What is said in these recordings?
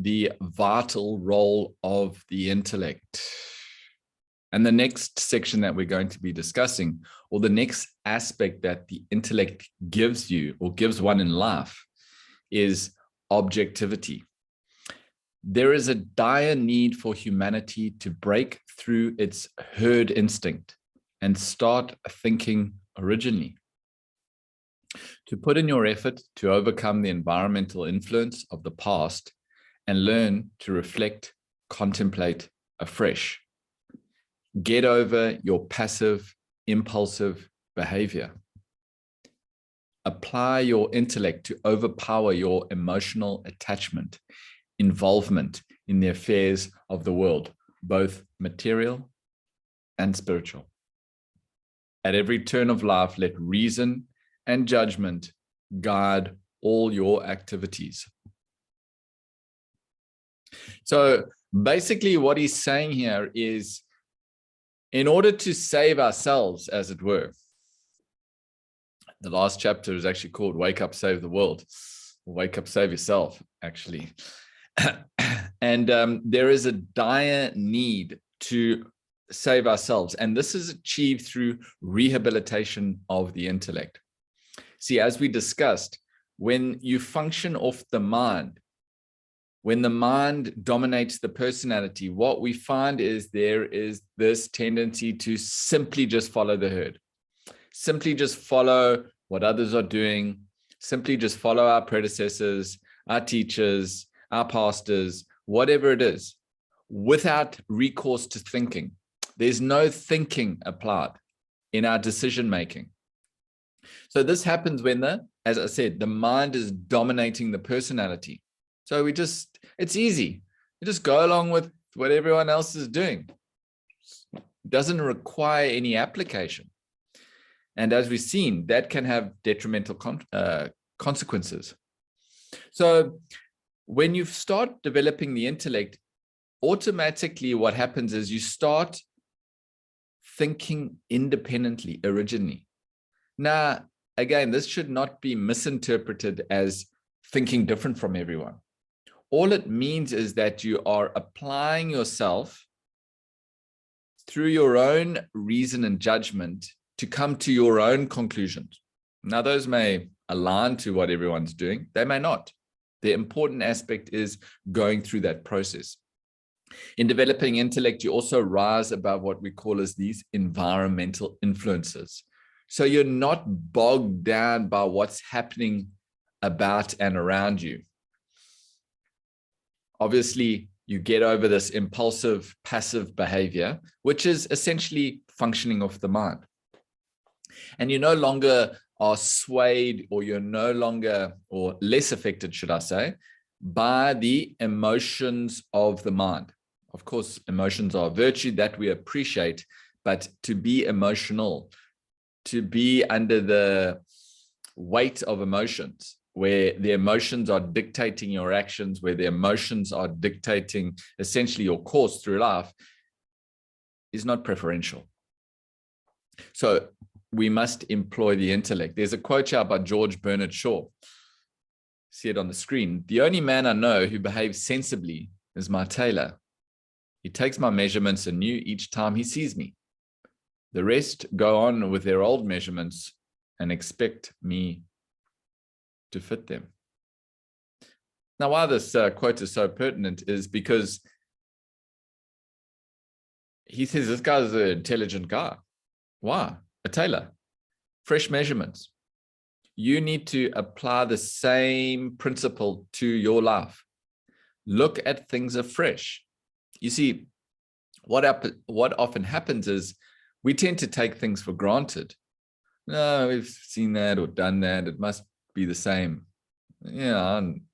the vital role of the intellect. And the next section that we're going to be discussing, or the next aspect that the intellect gives you or gives one in life, is objectivity. There is a dire need for humanity to break through its herd instinct and start thinking originally. To put in your effort to overcome the environmental influence of the past and learn to reflect, contemplate afresh. Get over your passive, impulsive behavior. Apply your intellect to overpower your emotional attachment, involvement in the affairs of the world, both material and spiritual. At every turn of life, let reason and judgment guide all your activities. So basically what he's saying here is, in order to save ourselves, as it were, the last chapter is actually called Wake Up, Save the World, or Wake Up, Save Yourself, actually. And there is a dire need to save ourselves. And this is achieved through rehabilitation of the intellect. See, as we discussed, when you function off the mind, when the mind dominates the personality, what we find is there is this tendency to simply just follow the herd, simply just follow what others are doing, simply just follow our predecessors, our teachers, our pastors, whatever it is, without recourse to thinking. There's no thinking applied in our decision making. So this happens when as I said, the mind is dominating the personality. So it's easy. You just go along with what everyone else is doing. It doesn't require any application. And as we've seen, that can have detrimental consequences. So when you start developing the intellect, automatically what happens is you start thinking independently, originally. Now, again, this should not be misinterpreted as thinking different from everyone. All it means is that you are applying yourself through your own reason and judgment to come to your own conclusions. Now, those may align to what everyone's doing. They may not. The important aspect is going through that process. In developing intellect, you also rise above what we call as these environmental influences. So you're not bogged down by what's happening about and around you. Obviously, you get over this impulsive, passive behavior, which is essentially functioning off the mind. And you no longer are swayed, or you're no longer, or less affected, should I say, by the emotions of the mind. Of course, emotions are a virtue that we appreciate, but to be emotional, to be under the weight of emotions, where the emotions are dictating your actions, where the emotions are dictating essentially your course through life, is not preferential. So we must employ the intellect. There's a quote out by George Bernard Shaw. See it on the screen. "The only man I know who behaves sensibly is my tailor. He takes my measurements anew each time he sees me. The rest go on with their old measurements and expect me to fit them." Now, why this quote is so pertinent is because he says this guy's an intelligent guy. Why? A tailor. Fresh measurements. You need to apply the same principle to your life. Look at things afresh. You see, what often happens is we tend to take things for granted. No, we've seen that or done that. It must be the same. Yeah, and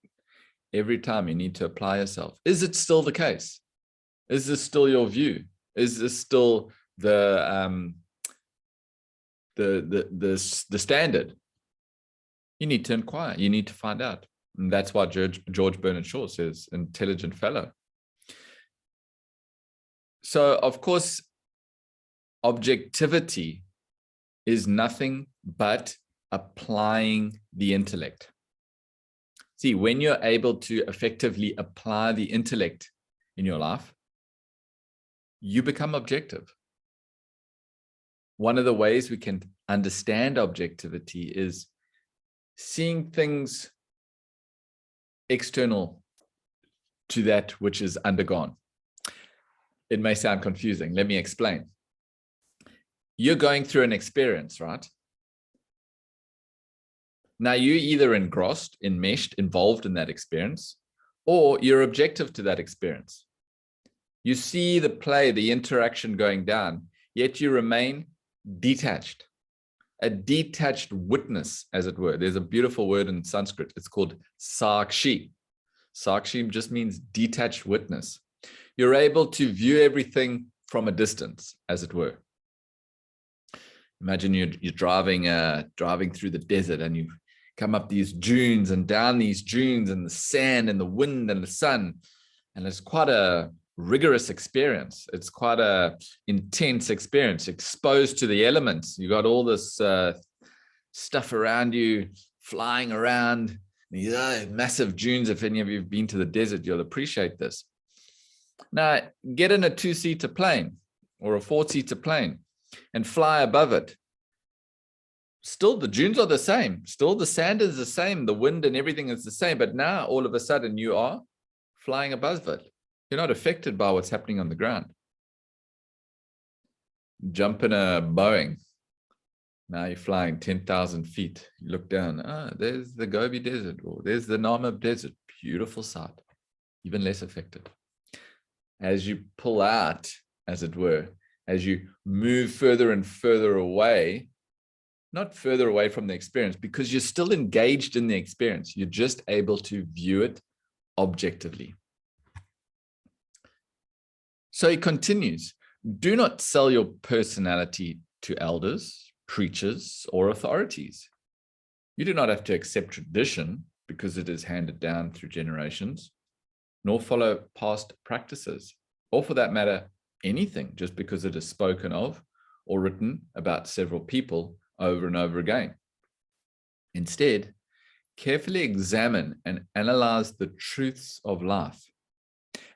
every time you need to apply yourself. Is it still the case? Is this still your view? Is this still the standard? You need to inquire. You need to find out. And that's why George Bernard Shaw says, intelligent fellow. So, of course, objectivity is nothing but applying the intellect. See, when you're able to effectively apply the intellect in your life, you become objective. One of the ways we can understand objectivity is seeing things external to that which is undergone. It may sound confusing. Let me explain. You're going through an experience, right? Now, you're either engrossed, enmeshed, involved in that experience, or you're objective to that experience. You see the play, the interaction going down, yet you remain detached, a detached witness, as it were. There's a beautiful word in Sanskrit. It's called sakshi. Sakshi just means detached witness. You're able to view everything from a distance, as it were. Imagine you're driving through the desert, and you come up these dunes and down these dunes, and the sand and the wind and the sun. And it's quite a rigorous experience. It's quite a intense experience, exposed to the elements. You got all this stuff around you, flying around. These massive dunes. If any of you have been to the desert, you'll appreciate this. Now, get in a 2-seater plane or a 4-seater plane and fly above it. Still, the dunes are the same. Still, the sand is the same. The wind and everything is the same. But now, all of a sudden, you are flying above it. You're not affected by what's happening on the ground. Jump in a Boeing. Now you're flying 10,000 feet. You look down. There's the Gobi Desert, or there's the Namib Desert. Beautiful sight. Even less affected. As you pull out, as it were, as you move further and further away, not further away from the experience, because you're still engaged in the experience. You're just able to view it objectively. So he continues, do not sell your personality to elders, preachers, or authorities. You do not have to accept tradition because it is handed down through generations, nor follow past practices, or for that matter, anything just because it is spoken of or written about several people over and over again. Instead, carefully examine and analyze the truths of life,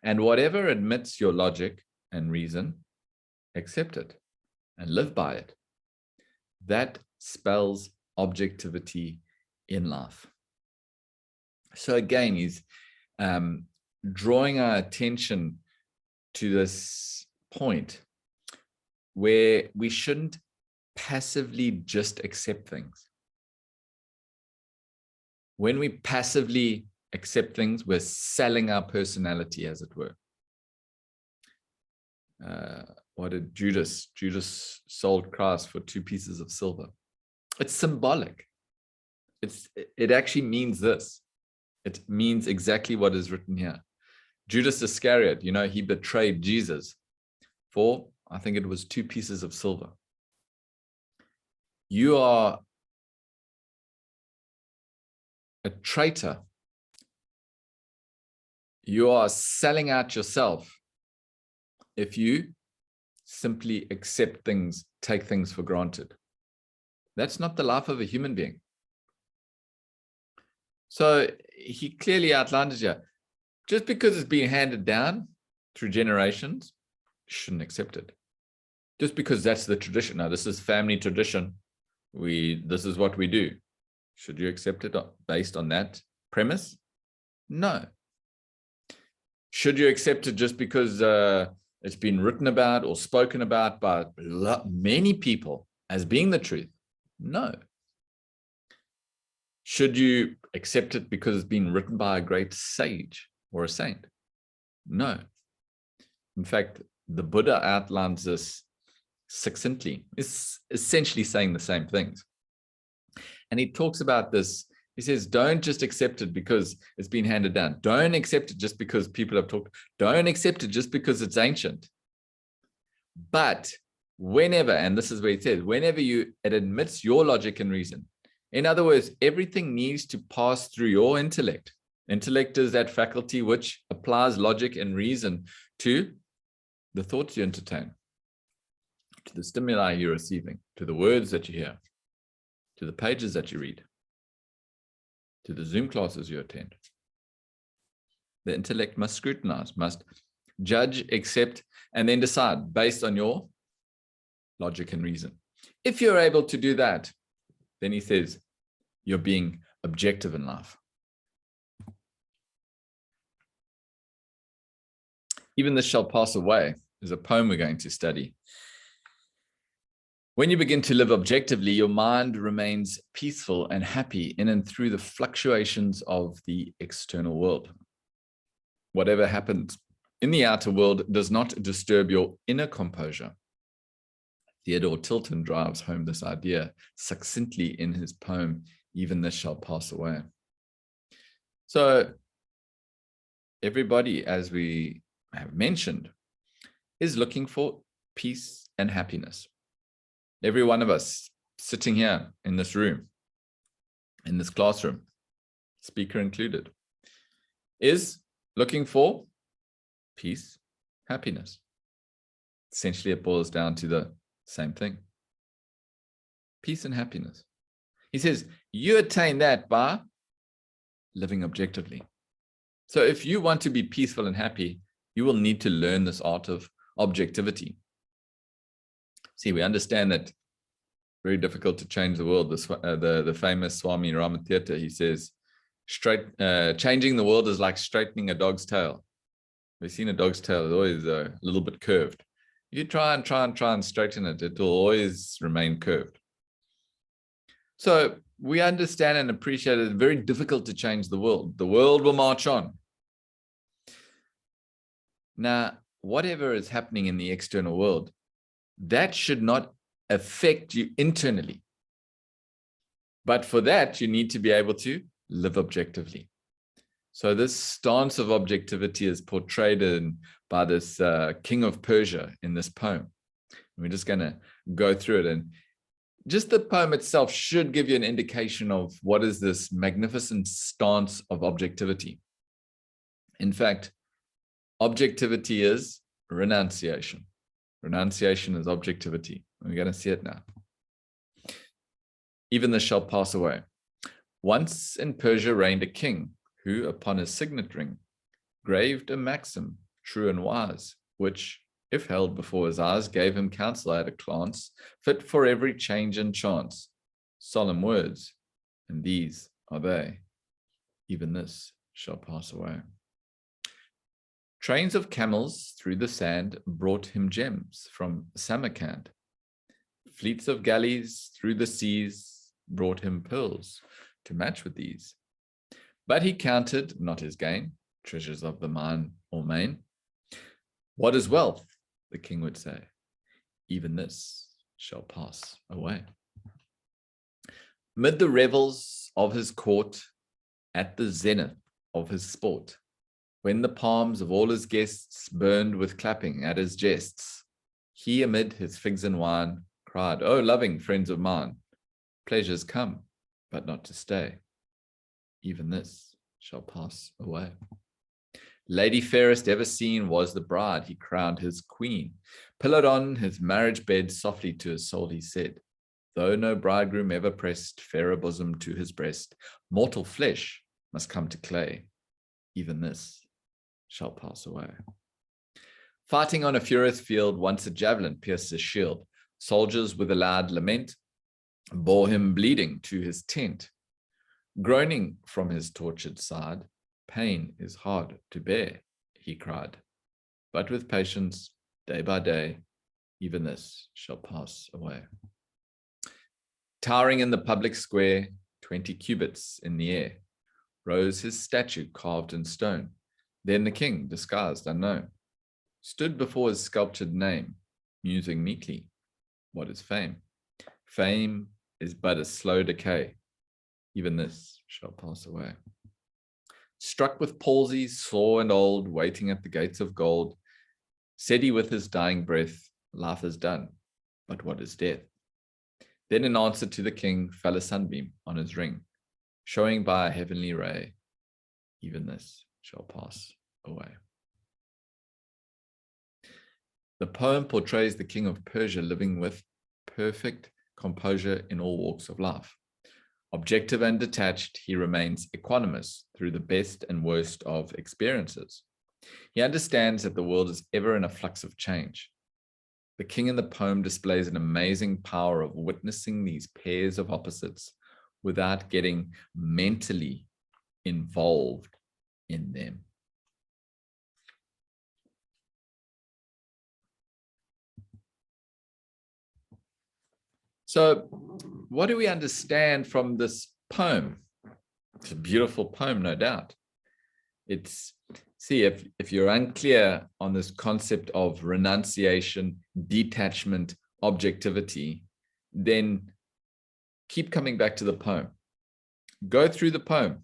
and whatever admits your logic and reason, accept it and live by it. That spells objectivity in life. So again, he's drawing our attention to this point where we shouldn't passively just accept things. When we passively accept things, we're selling our personality, as it were. What did Judas? Judas sold Christ for 2 pieces of silver. It's symbolic. It actually means this. It means exactly what is written here. Judas Iscariot, he betrayed Jesus for, I think it was 2 pieces of silver. You are a traitor. You are selling out yourself if you simply accept things, take things for granted. That's not the life of a human being. So he clearly outlined it here. Just because it's being handed down through generations, you shouldn't accept it. Just because that's the tradition. Now, this is family tradition. This is what we do. Should you accept it based on that premise? No. Should you accept it just because it's been written about or spoken about by many people as being the truth? No. Should you accept it because it's been written by a great sage or a saint? No. In fact, the Buddha outlines this succinctly. It's essentially saying the same things. And he talks about this. He says, don't just accept it because it's been handed down. Don't accept it just because people have talked. Don't accept it just because it's ancient. But whenever, and this is where it says, whenever it admits your logic and reason. In other words, everything needs to pass through your intellect. Intellect is that faculty which applies logic and reason to the thoughts you entertain, to the stimuli you're receiving, to the words that you hear, to the pages that you read. to the Zoom classes you attend. The intellect must scrutinize, must judge, accept, and then decide based on your logic and reason. If you're able to do that, then he says, you're being objective in life. Even this shall pass away is a poem we're going to study. When you begin to live objectively, your mind remains peaceful and happy in and through the fluctuations of the external world. Whatever happens in the outer world does not disturb your inner composure. Theodore Tilton drives home this idea succinctly in his poem, Even This Shall Pass Away. So everybody, as we have mentioned, is looking for peace and happiness. Every one of us sitting here in this room, in this classroom, speaker included, is looking for peace, happiness. Essentially, it boils down to the same thing. Peace and happiness. He says, you attain that by living objectively. So if you want to be peaceful and happy, you will need to learn this art of objectivity. See, we understand that very difficult to change the world. The famous Swami Ramatirtha, he says, changing the world is like straightening a dog's tail. We've seen a dog's tail is always a little bit curved. You try and straighten it, it will always remain curved. So we understand and appreciate it's very difficult to change the world. The world will march on. Now, whatever is happening in the external world, that should not affect you internally. But for that, you need to be able to live objectively. So this stance of objectivity is portrayed by this king of Persia in this poem. And we're just going to go through it. And just the poem itself should give you an indication of what is this magnificent stance of objectivity. In fact, objectivity is renunciation. Renunciation is objectivity. We're going to see it now. Even this shall pass away. Once in Persia reigned a king who, upon his signet ring, graved a maxim, true and wise, which, if held before his eyes, gave him counsel at a glance, fit for every change and chance. Solemn words, and these are they. Even this shall pass away. Trains of camels through the sand brought him gems from Samarkand. Fleets of galleys through the seas brought him pearls to match with these. But he counted not his gain, treasures of the mine or main. What is wealth? The king would say. Even this shall pass away. Mid the revels of his court, at the zenith of his sport, when the palms of all his guests burned with clapping at his jests, he amid his figs and wine cried, "Oh, loving friends of mine, pleasures come, but not to stay. Even this shall pass away. Lady fairest ever seen was the bride, he crowned his queen. Pillowed on his marriage bed, softly to his soul he said, though no bridegroom ever pressed fairer bosom to his breast, mortal flesh must come to clay. Even this shall pass away. Fighting on a furious field, once a javelin pierced his shield. Soldiers with a loud lament bore him bleeding to his tent. Groaning from his tortured side, pain is hard to bear, he cried. But with patience, day by day, even this shall pass away. Towering in the public square, 20 cubits in the air, rose his statue carved in stone. Then the king, disguised unknown, stood before his sculptured name, musing meekly, what is fame? Fame is but a slow decay. Even this shall pass away. Struck with palsy, sore and old, waiting at the gates of gold, said he with his dying breath, life is done, but what is death? Then in answer to the king fell a sunbeam on his ring, showing by a heavenly ray, even this shall pass away. The poem portrays the king of Persia living with perfect composure in all walks of life. Objective and detached, he remains equanimous through the best and worst of experiences. He understands that the world is ever in a flux of change. The king in the poem displays an amazing power of witnessing these pairs of opposites without getting mentally involved in them. So what do we understand from this poem? It's a beautiful poem, no doubt. It's, see, if you're unclear on this concept of renunciation, detachment, objectivity, then keep coming back to the poem. Go through the poem.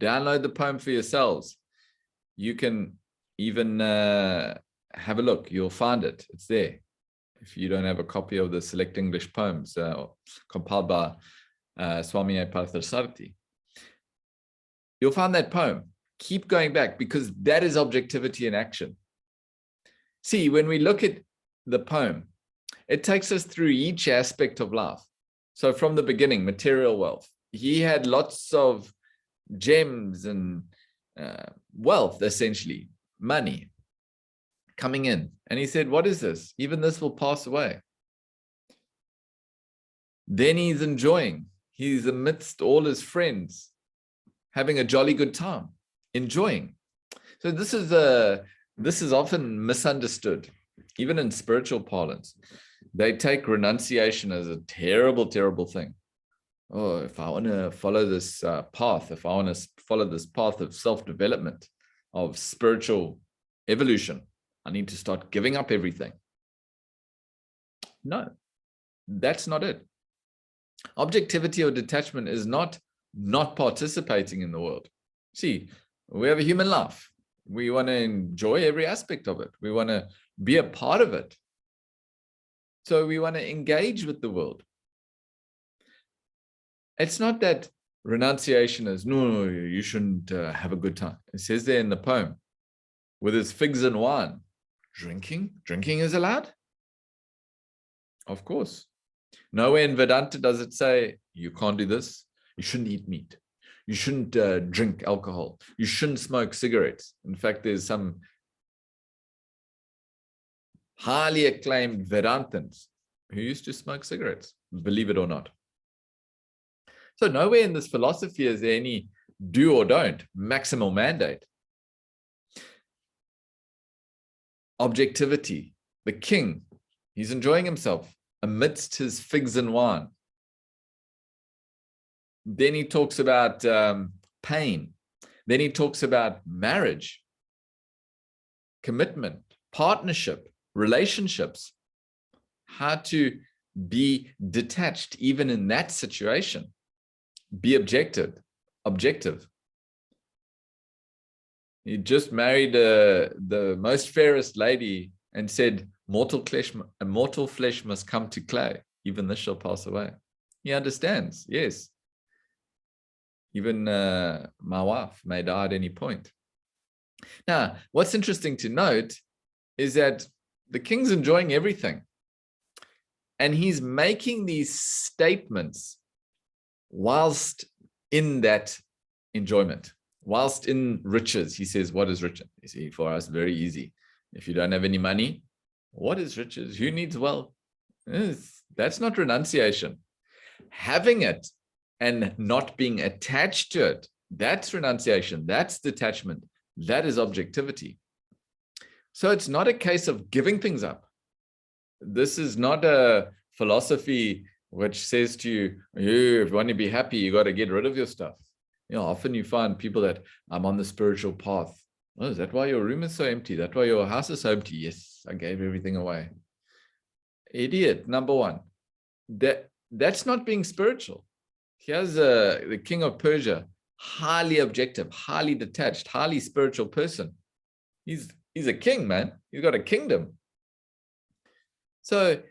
Download the poem for yourselves. You can even have a look. You'll find it. It's there. If you don't have a copy of the Select English Poems compiled by Swami Parthasarathy, you'll find that poem. Keep going back, because that is objectivity in action. See, when we look at the poem, it takes us through each aspect of life. So from the beginning, material wealth. He had lots of gems and wealth, essentially, money coming in. And he said, what is this? Even this will pass away. Then he's enjoying. He's amidst all his friends, having a jolly good time, enjoying. So this is often misunderstood, even in spiritual parlance. They take renunciation as a terrible, terrible thing. Oh, if I want to follow this path, if I want to follow this path of self-development, of spiritual evolution, I need to start giving up everything. No, that's not it. Objectivity or detachment is not participating in the world. See, we have a human life. We want to enjoy every aspect of it. We want to be a part of it. So we want to engage with the world. It's not that renunciation is, no, you shouldn't have a good time. It says there in the poem, with his figs and wine, drinking is allowed? Of course. Nowhere in Vedanta does it say, you can't do this. You shouldn't eat meat. You shouldn't drink alcohol. You shouldn't smoke cigarettes. In fact, there's some highly acclaimed Vedantins who used to smoke cigarettes, believe it or not. So nowhere in this philosophy is there any do or don't, maximal mandate. Objectivity, the king, he's enjoying himself amidst his figs and wine. Then he talks about pain. Then he talks about marriage, commitment, partnership, relationships, how to be detached even in that situation, be objective. He just married the most fairest lady and said, mortal flesh must come to clay. Even this shall pass away. He understands, yes. Even my wife may die at any point. Now, what's interesting to note is that the king's enjoying everything. And he's making these statements whilst in that enjoyment, whilst in riches. He says, what is riches? You see, for us, very easy. If you don't have any money, what is riches? Who needs wealth? That's not renunciation. Having it and not being attached to it, that's renunciation. That's detachment. That is objectivity. So it's not a case of giving things up. This is not a philosophy which says to you, if you want to be happy, you got to get rid of your stuff. You know, often you find people that, I'm on the spiritual path. Oh, is that why your room is so empty? That why your house is so empty? Yes, I gave everything away. Idiot, number one. That's not being spiritual. Here's the king of Persia, highly objective, highly detached, highly spiritual person. He's a king, man. He's got a kingdom. So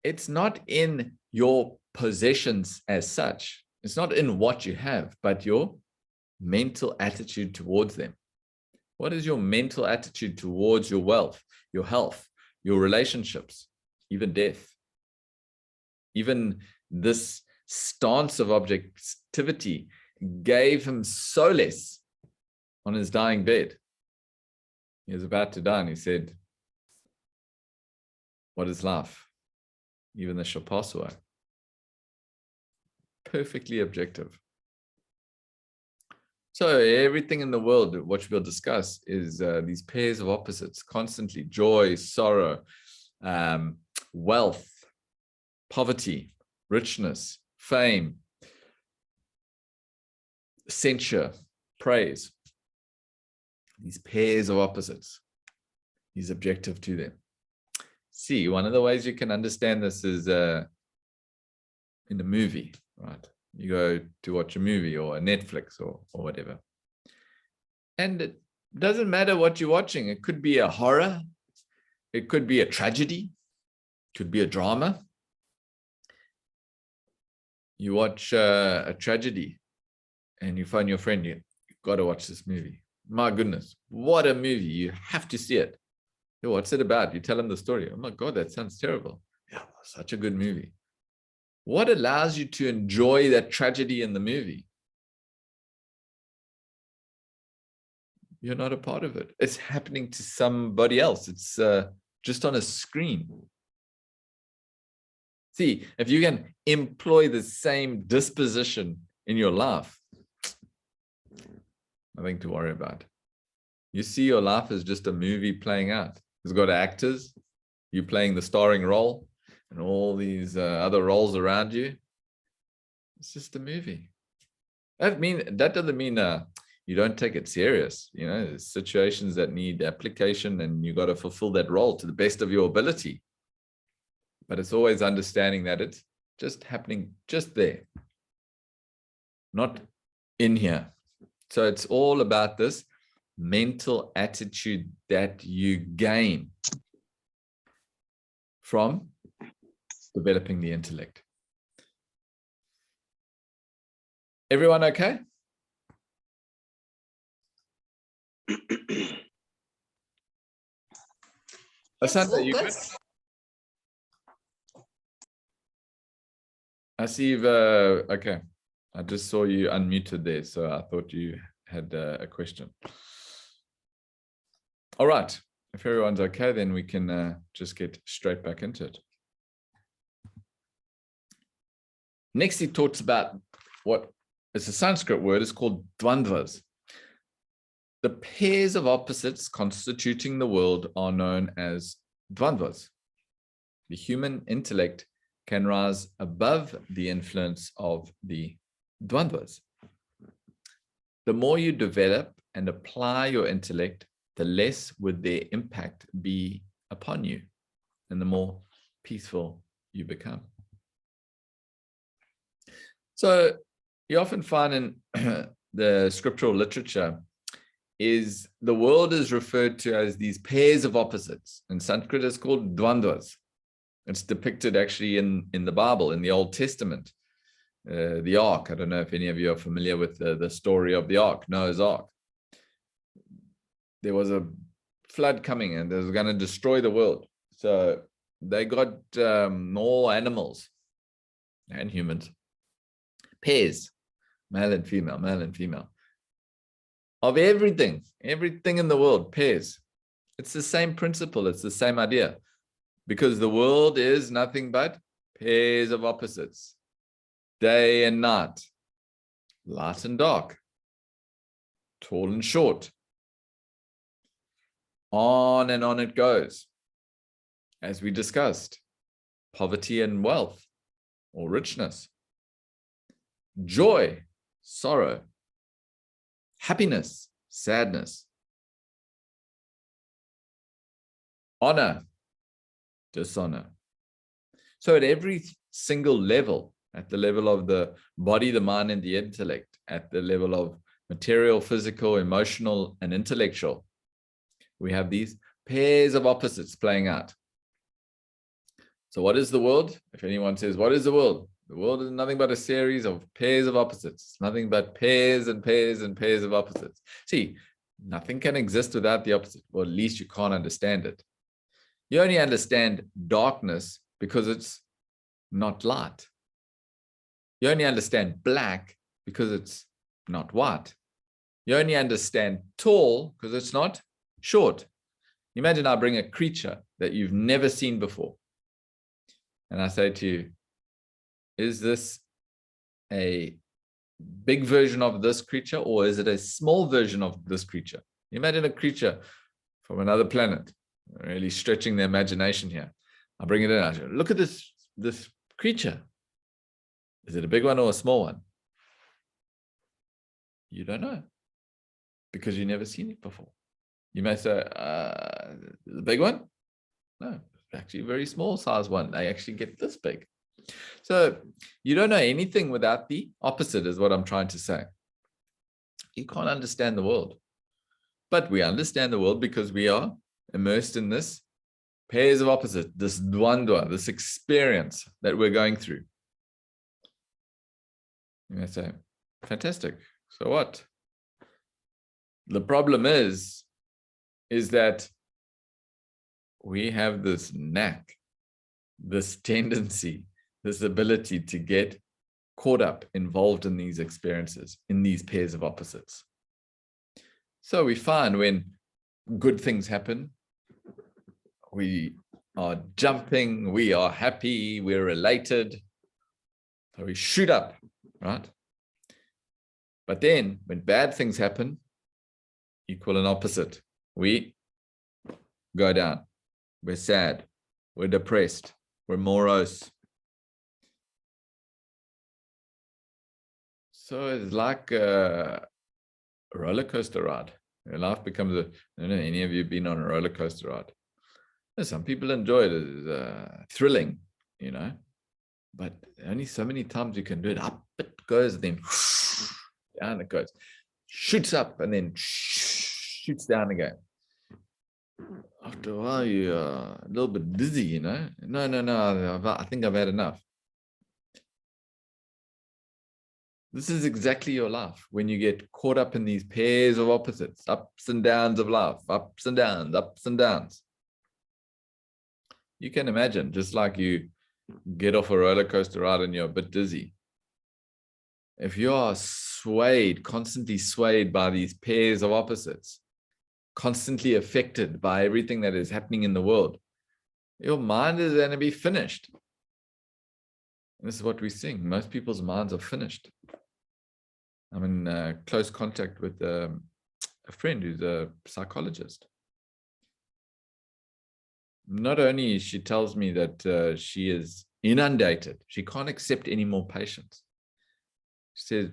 it's not in your possessions as such. It's not in what you have, but your mental attitude towards them. What is your mental attitude towards your wealth, your health, your relationships, even death? Even this stance of objectivity gave him solace on his dying bed. He was about to die and he said, what is life? Even this shall pass away. Perfectly objective. So everything in the world, what we'll discuss is these pairs of opposites constantly: joy, sorrow, wealth, poverty, richness, fame, censure, praise. These pairs of opposites. He's objective to them. See, one of the ways you can understand this is in a movie, right? You go to watch a movie or a Netflix or whatever. And it doesn't matter what you're watching. It could be a horror. It could be a tragedy. It could be a drama. You watch a tragedy and you phone your friend, you've got to watch this movie. My goodness, what a movie. You have to see it. Yo, what's it about? You tell them the story. Oh my God, that sounds terrible. Yeah, such a good movie. What allows you to enjoy that tragedy in the movie? You're not a part of it. It's happening to somebody else. It's just on a screen. See, if you can employ the same disposition in your life, nothing to worry about. You see your life as just a movie playing out. It's got actors, you playing the starring role, and all these other roles around you. It's just a movie. That doesn't mean you don't take it serious. You know, there's situations that need application and you got to fulfill that role to the best of your ability. But it's always understanding that it's just happening just there, not in here. So it's all about this mental attitude that you gain from developing the intellect. Everyone okay? Asante, you good? I see you've, okay. I just saw you unmuted there, so I thought you had a question. All right. If everyone's okay, then we can just get straight back into it. Next, he talks about what is a Sanskrit word. It's called dvandvas. The pairs of opposites constituting the world are known as dvandvas. The human intellect can rise above the influence of the dvandvas. The more you develop and apply your intellect, the less would their impact be upon you, and the more peaceful you become. So you often find in the scriptural literature is the world is referred to as these pairs of opposites. In Sanskrit, it's called dvandvas. It's depicted actually in the Bible, in the Old Testament. The Ark. I don't know if any of you are familiar with the story of the Ark, Noah's Ark. There was a flood coming and it was going to destroy the world. So they got all animals and humans, pairs, male and female, male and female, of everything in the world, pairs. It's the same principle. It's the same idea, because the world is nothing but pairs of opposites, day and night, light and dark, tall and short. On and on it goes. As we discussed, poverty and wealth or richness, joy, sorrow, happiness, sadness, honor, dishonor. So at every single level, at the level of the body, the mind, and the intellect, at the level of material, physical, emotional, and intellectual, we have these pairs of opposites playing out. So what is the world? If anyone says, what is the world? The world is nothing but a series of pairs of opposites, nothing but pairs and pairs and pairs of opposites. See, nothing can exist without the opposite, or at least you can't understand it. You only understand darkness because it's not light. You only understand black because it's not white. You only understand tall because it's not short. Imagine I bring a creature that you've never seen before. And I say to you, is this a big version of this creature, or is it a small version of this creature? Imagine a creature from another planet, really stretching the imagination here. I bring it in. I say, look at this creature. Is it a big one or a small one? You don't know because you've never seen it before. You may say, the big one? No, actually a very small size one. They actually get this big. So you don't know anything without the opposite is what I'm trying to say. You can't understand the world. But we understand the world because we are immersed in this pairs of opposites, this dvandva, this experience that we're going through. You may say, fantastic. So what? The problem is that we have this knack, this tendency, this ability to get caught up, involved in these experiences, in these pairs of opposites. So we find when good things happen, we are jumping, we are happy, we're elated. So we shoot up, right? But then when bad things happen, equal and opposite. We go down. We're sad. We're depressed. We're morose. So it's like a roller coaster ride. Your life becomes a, I don't know, any of you been on a roller coaster ride? Some people enjoy it as thrilling, you know, but only so many times you can do it. Up it goes, then down it goes. Shoots up and then shoots down again. After a while, you're a little bit dizzy, you know. No, I think I've had enough. This is exactly your life when you get caught up in these pairs of opposites, ups and downs of life, ups and downs, ups and downs. You can imagine, just like you get off a roller coaster ride and you're a bit dizzy. If you are swayed, constantly swayed by these pairs of opposites, constantly affected by everything that is happening in the world, your mind is going to be finished. And this is what we're seeing. Most people's minds are finished. I'm in close contact with a friend who's a psychologist. Not only she tells me that she is inundated, she can't accept any more patients. She says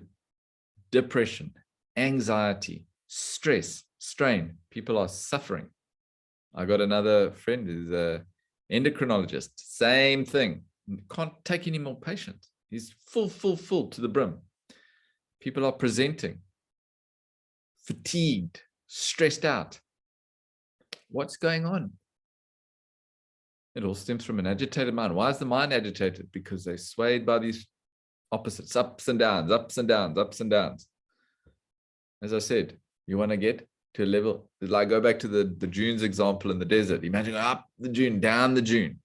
depression, anxiety, stress, strain, people are suffering. I got another friend who's an endocrinologist, same thing. Can't take any more patients. He's full to the brim. People are presenting fatigued, stressed out. What's going on? It all stems from an agitated mind. Why is the mind agitated? Because they're swayed by these opposites, ups and downs, ups and downs, ups and downs. As I said, you want to get to a level, like go back to the dunes example in the desert. Imagine up the dune, down the dune.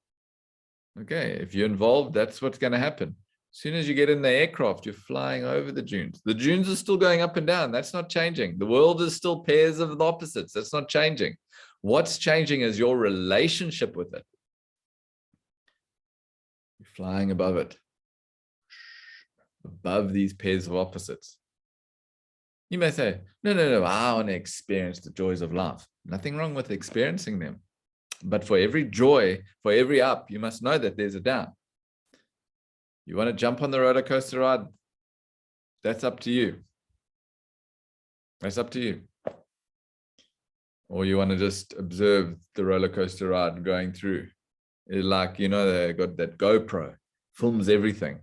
Okay, if you're involved, that's what's going to happen. As soon as you get in the aircraft, you're flying over the dunes. The dunes are still going up and down. That's not changing. The world is still pairs of the opposites. That's not changing. What's changing is your relationship with it. You're flying above it, above these pairs of opposites. You may say, no, I want to experience the joys of life. Nothing wrong with experiencing them. But for every joy, for every up, you must know that there's a down. You want to jump on the roller coaster ride? That's up to you. That's up to you. Or you want to just observe the roller coaster ride going through. It's like, you know, they got that GoPro, films everything.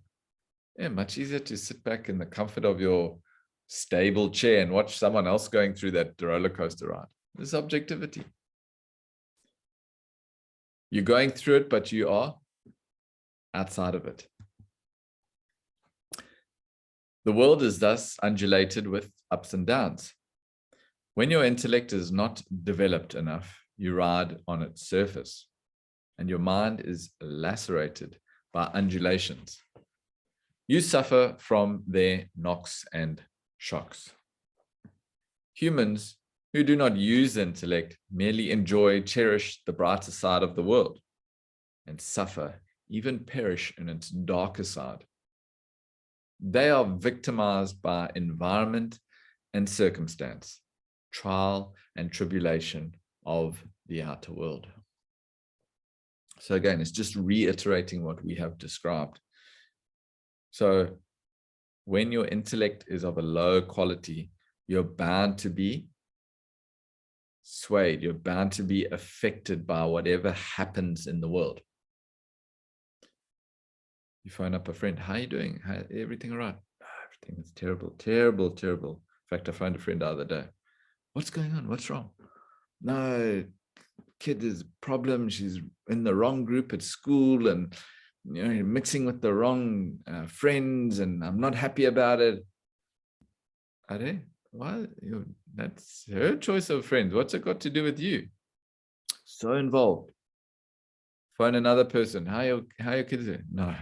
Yeah, much easier to sit back in the comfort of your stable chair and watch someone else going through that roller coaster ride. This is objectivity. You're going through it, but you are outside of it. The world is thus undulated with ups and downs. When your intellect is not developed enough, you ride on its surface, and your mind is lacerated by undulations. You suffer from their knocks and shocks. Humans who do not use intellect merely enjoy, cherish the brighter side of the world and suffer, even perish in its darker side. They are victimized by environment and circumstance, trial and tribulation of the outer world. So again, it's just reiterating what we have described. So when your intellect is of a low quality, you're bound to be swayed. You're bound to be affected by whatever happens in the world. You phone up a friend, how are you doing? Everything all right? Oh, everything is terrible, terrible, terrible. In fact, I phoned a friend the other day. What's going on? What's wrong? No, kid has a problem. She's in the wrong group at school and mixing with the wrong friends, and I'm not happy about it. Are they? Why? That's her choice of friends. What's it got to do with you? So involved. Phone another person. How your kids are? No.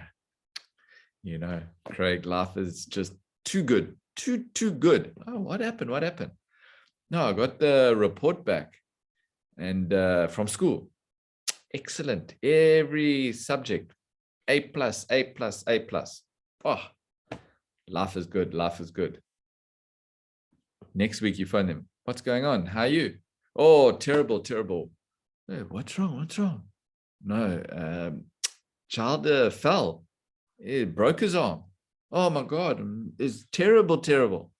Craig, life is just too good. Too good. Oh, what happened? What happened? No, I got the report back and from school. Excellent. Every subject. A+, A+, A+. Oh, life is good. Life is good. Next week you phone them. What's going on? How are you? Oh, terrible, terrible. Hey, what's wrong? What's wrong? No, child fell. It broke his arm. Oh my God, it's terrible, terrible.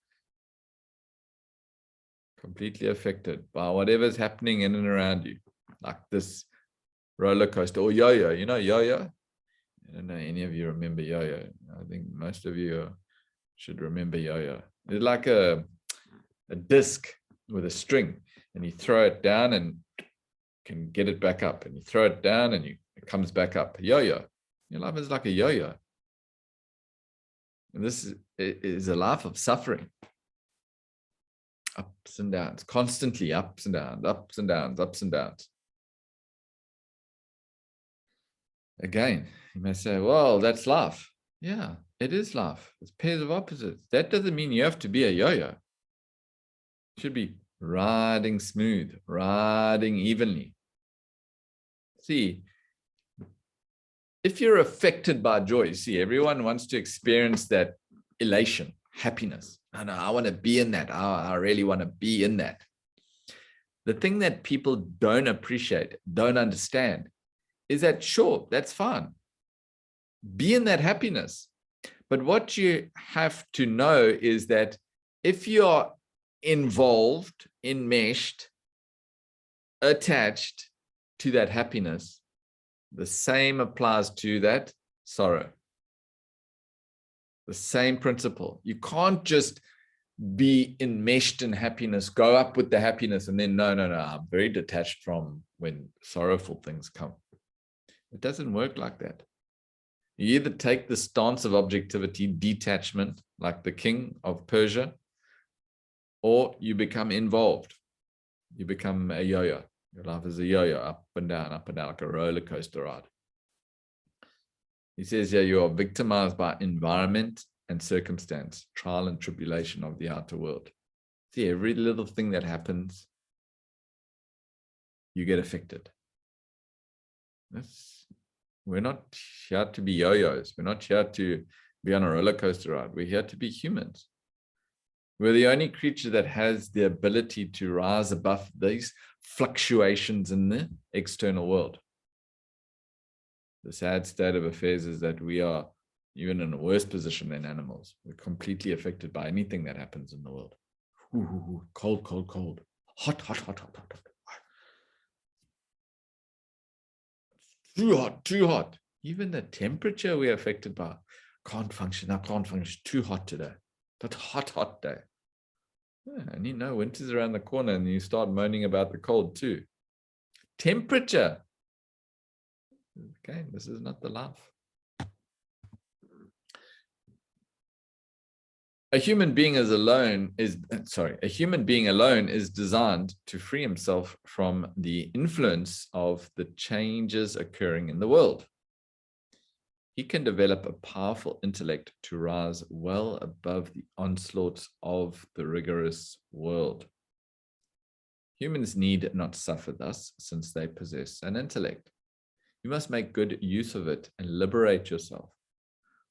Completely affected by whatever's happening in and around you. Like this roller coaster or yo-yo, yo-yo? I don't know any of you remember yo-yo. I think most of you should remember yo-yo. It's like a disc with a string, and you throw it down and can get it back up, and you throw it down and it comes back up. Yo-yo. Your life is like a yo-yo. And this is a life of suffering. Ups and downs, constantly ups and downs, ups and downs, ups and downs. Again, you may say, well, that's life. Yeah, it is life. It's pairs of opposites. That doesn't mean you have to be a yo-yo. You should be riding smooth, riding evenly. See, if you're affected by joy, see, everyone wants to experience that elation, happiness. I know, I want to be in that. I really want to be in that. The thing that people don't appreciate, don't understand, is that, sure, that's fine. Be in that happiness. But what you have to know is that if you're involved, enmeshed, attached to that happiness, the same applies to that sorrow. The same principle. You can't just be enmeshed in happiness, go up with the happiness, and then, no, I'm very detached from when sorrowful things come. It doesn't work like that. You either take the stance of objectivity, detachment, like the king of Persia, or you become involved. You become a yo-yo. Your life is a yo-yo, up and down, like a roller coaster ride. He says here, you are victimized by environment and circumstance, trial and tribulation of the outer world. See, every little thing that happens, you get affected. We're not here to be yo-yos. We're not here to be on a roller coaster ride. We're here to be humans. We're the only creature that has the ability to rise above these fluctuations in the external world. The sad state of affairs is that we are even in a worse position than animals. We're completely affected by anything that happens in the world. Ooh, cold, cold, cold. Hot, hot, hot, hot, hot, hot. Too hot, too hot. Even the temperature we're affected by. Can't function. I can't function. Too hot today. That's hot, hot day. Yeah, and winter's around the corner and you start moaning about the cold too. Temperature. Okay, this is not the life. A human being alone is designed to free himself from the influence of the changes occurring in the world. he can develop a powerful intellect to rise well above the onslaughts of the rigorous world. Humans need not suffer thus, since they possess an intellect. You must make good use of it and liberate yourself.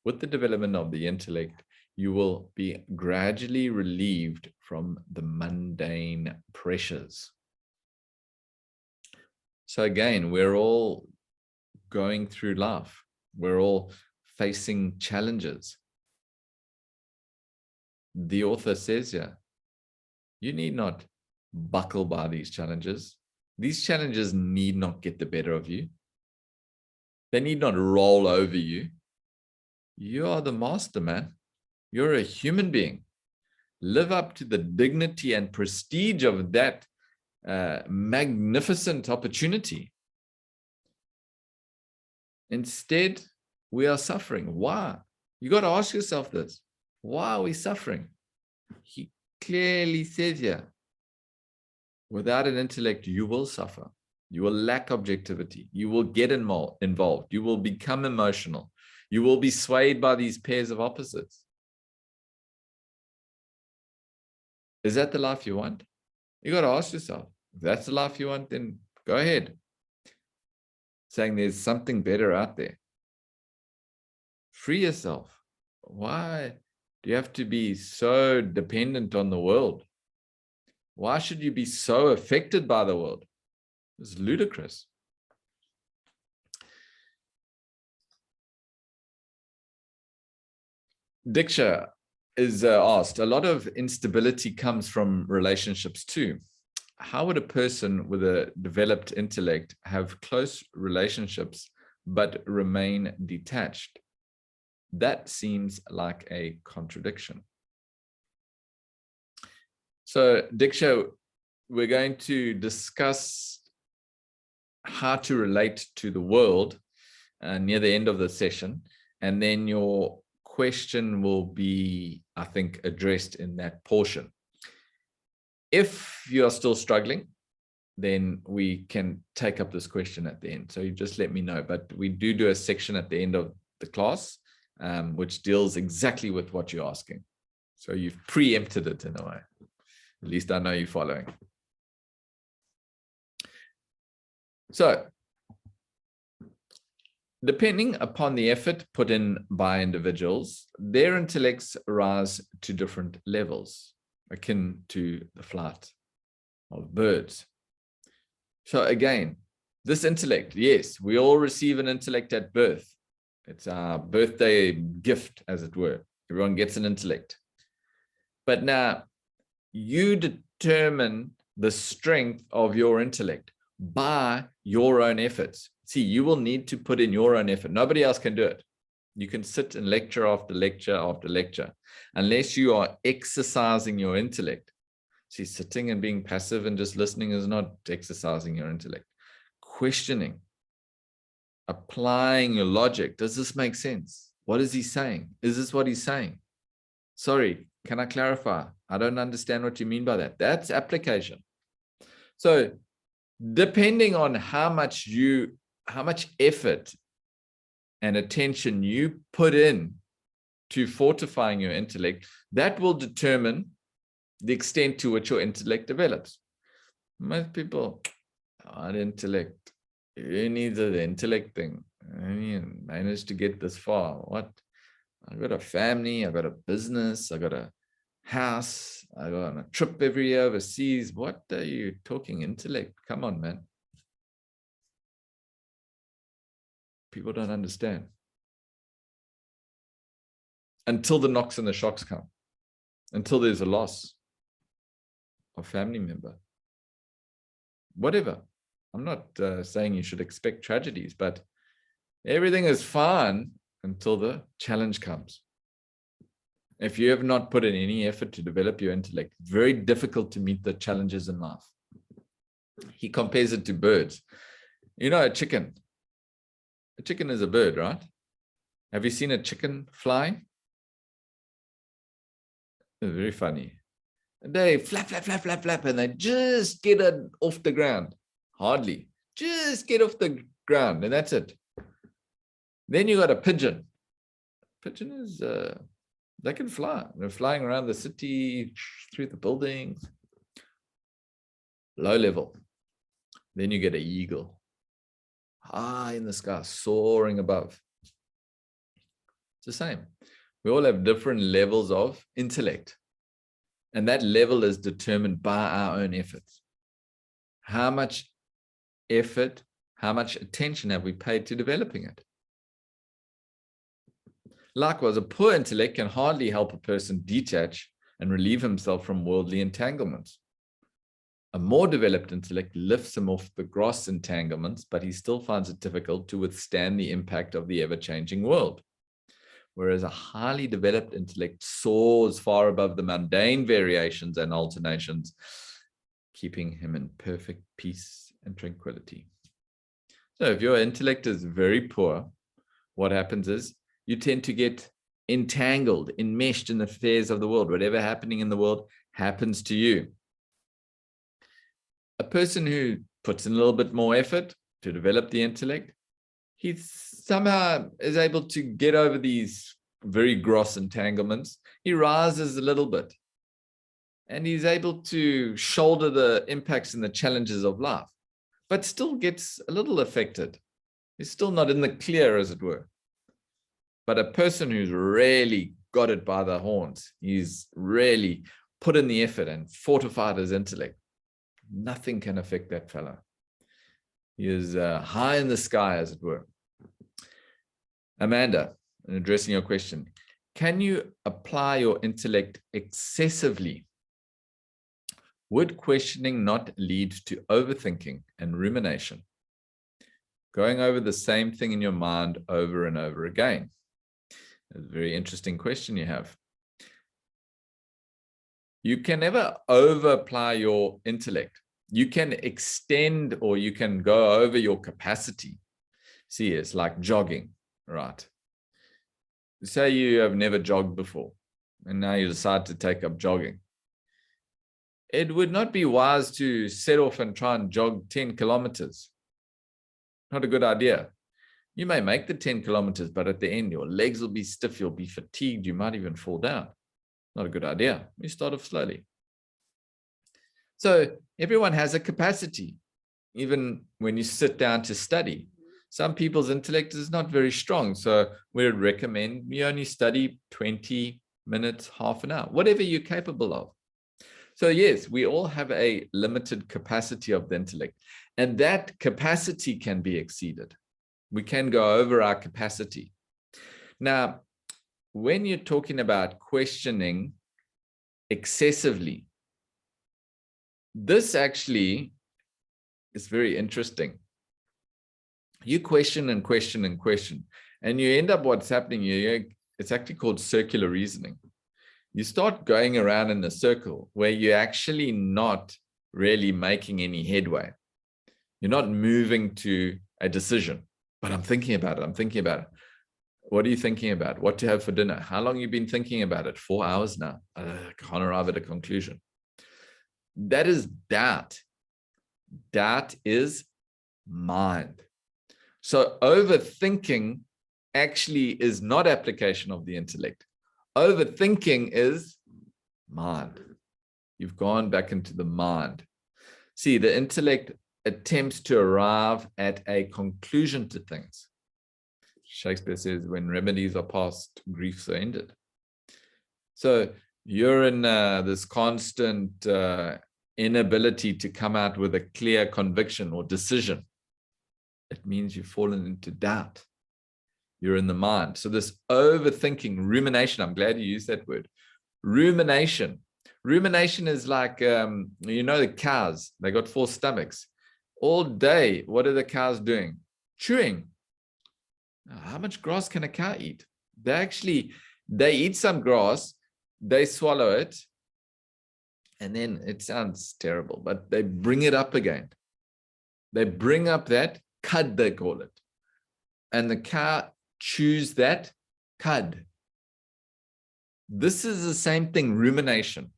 With the development of the intellect, you will be gradually relieved from the mundane pressures. So again, we're all going through life. We're all facing challenges. The author says here, you need not buckle by these challenges. These challenges need not get the better of you. They need not roll over you. You are the master, man. You're a human being. Live up to the dignity and prestige of that magnificent opportunity. Instead, we are suffering. Why? You got to ask yourself this. Why are we suffering? He clearly says here, without an intellect, you will suffer. You will lack objectivity. You will get involved. You will become emotional. You will be swayed by these pairs of opposites. Is that the life you want? You got to ask yourself, if that's the life you want, then go ahead. Saying there's something better out there. Free yourself. Why do you have to be so dependent on the world? Why should you be so affected by the world? It's ludicrous. Diksha is asked, a lot of instability comes from relationships too. How would a person with a developed intellect have close relationships but remain detached? That seems like a contradiction. So, Diksha, we're going to discuss how to relate to the world near the end of the session, and then your question will be, I think, addressed in that portion. If you are still struggling, then we can take up this question at the end. So you just let me know. But we do a section at the end of the class, which deals exactly with what you're asking. So you've preempted it in a way. At least I know you're following. So, depending upon the effort put in by individuals, their intellects rise to different levels, akin to the flight of birds. So again, this intellect, yes, we all receive an intellect at birth. It's our birthday gift, as it were. Everyone gets an intellect. But now, you determine the strength of your intellect by your own efforts. See, you will need to put in your own effort. Nobody else can do it. You can sit and lecture after lecture after lecture, unless you are exercising your intellect. See, sitting and being passive and just listening is not exercising your intellect. Questioning, applying your logic. Does this make sense? What is he saying? Is this what he's saying? Sorry, can I clarify? I don't understand what you mean by that. That's application. So depending on how much effort and attention you put in to fortifying your intellect, that will determine the extent to which your intellect develops. Most people, intellect, you need the intellect thing. I mean, managed to get this far. What? I got a family, I got a business, I got a house, I go on a trip every year overseas. What are you talking intellect? Come on, man. People don't understand. Until the knocks and the shocks come. Until there's a loss of family member. Whatever. I'm not saying you should expect tragedies, but everything is fine until the challenge comes. If you have not put in any effort to develop your intellect, it's very difficult to meet the challenges in life. He compares it to birds. You know, a chicken. A chicken is a bird, right? Have you seen a chicken flying? It's very funny. They flap, flap, flap, flap, flap, and they just get it off the ground. Hardly. Just get off the ground, and that's it. Then you got a pigeon. Pigeon is, they can fly. They're flying around the city, through the buildings. Low level. Then you get an eagle. High in the sky, soaring above. It's the same. We all have different levels of intellect. And that level is determined by our own efforts. How much effort, how much attention have we paid to developing it? Likewise, a poor intellect can hardly help a person detach and relieve himself from worldly entanglements. A more developed intellect lifts him off the gross entanglements, but he still finds it difficult to withstand the impact of the ever-changing world. Whereas a highly developed intellect soars far above the mundane variations and alternations, keeping him in perfect peace and tranquility. So if your intellect is very poor, what happens is you tend to get entangled, enmeshed in the affairs of the world. Whatever happening in the world happens to you. A person who puts in a little bit more effort to develop the intellect, he somehow is able to get over these very gross entanglements. He rises a little bit, and he's able to shoulder the impacts and the challenges of life, but still gets a little affected. He's still not in the clear, as it were. But a person who's really got it by the horns, he's really put in the effort and fortified his intellect, nothing can affect that fellow. He is high in the sky, as it were. Amanda, in addressing your question, can you apply your intellect excessively? Would questioning not lead to overthinking and rumination? Going over the same thing in your mind over and over again. That's a very interesting question you have. You can never over-apply your intellect. You can extend or you can go over your capacity. See, it's like jogging, right? Say you have never jogged before, and now you decide to take up jogging. It would not be wise to set off and try and jog 10 kilometers. Not a good idea. You may make the 10 kilometers, but at the end, your legs will be stiff, you'll be fatigued, you might even fall down. Not a good idea. You start off slowly. So everyone has a capacity, even when you sit down to study. Some people's intellect is not very strong, so we would recommend you only study 20 minutes, half an hour, whatever you're capable of. So yes, we all have a limited capacity of the intellect, and that capacity can be exceeded. We can go over our capacity. Now, when you're talking about questioning excessively, this actually is very interesting. You question and question and question, and you end up what's happening here, it's actually called circular reasoning. You start going around in a circle where you're actually not really making any headway. You're not moving to a decision, but I'm thinking about it. I'm thinking about it. What are you thinking about? What to have for dinner? How long have you been thinking about it? 4 hours now. I can't arrive at a conclusion. That is doubt. Doubt is mind. So overthinking actually is not application of the intellect. Overthinking is mind. You've gone back into the mind. See, the intellect attempts to arrive at a conclusion to things. Shakespeare says, when remedies are past, griefs are ended. So you're in this constant inability to come out with a clear conviction or decision. It means you've fallen into doubt. You're in the mind. So this overthinking, rumination, I'm glad you used that word. Rumination. Rumination is like, you know, the cows, they got 4 stomachs. All day, what are the cows doing? Chewing. How much grass can a cow eat? They eat some grass, they swallow it, and then it sounds terrible, but they bring it up again. They bring up that cud, they call it. And the cow chews that cud. This is the same thing, rumination.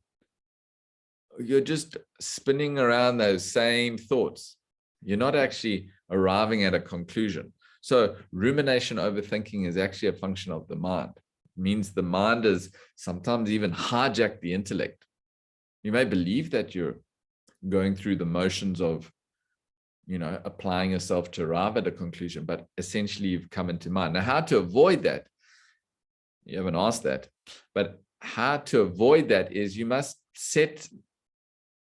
You're just spinning around those same thoughts. You're not actually arriving at a conclusion. So rumination, overthinking is actually a function of the mind. It means the mind is sometimes even hijacked the intellect. You may believe that you're going through the motions of, applying yourself to arrive at a conclusion, but essentially you've come into mind. Now, how to avoid that? You haven't asked that, but how to avoid that is you must set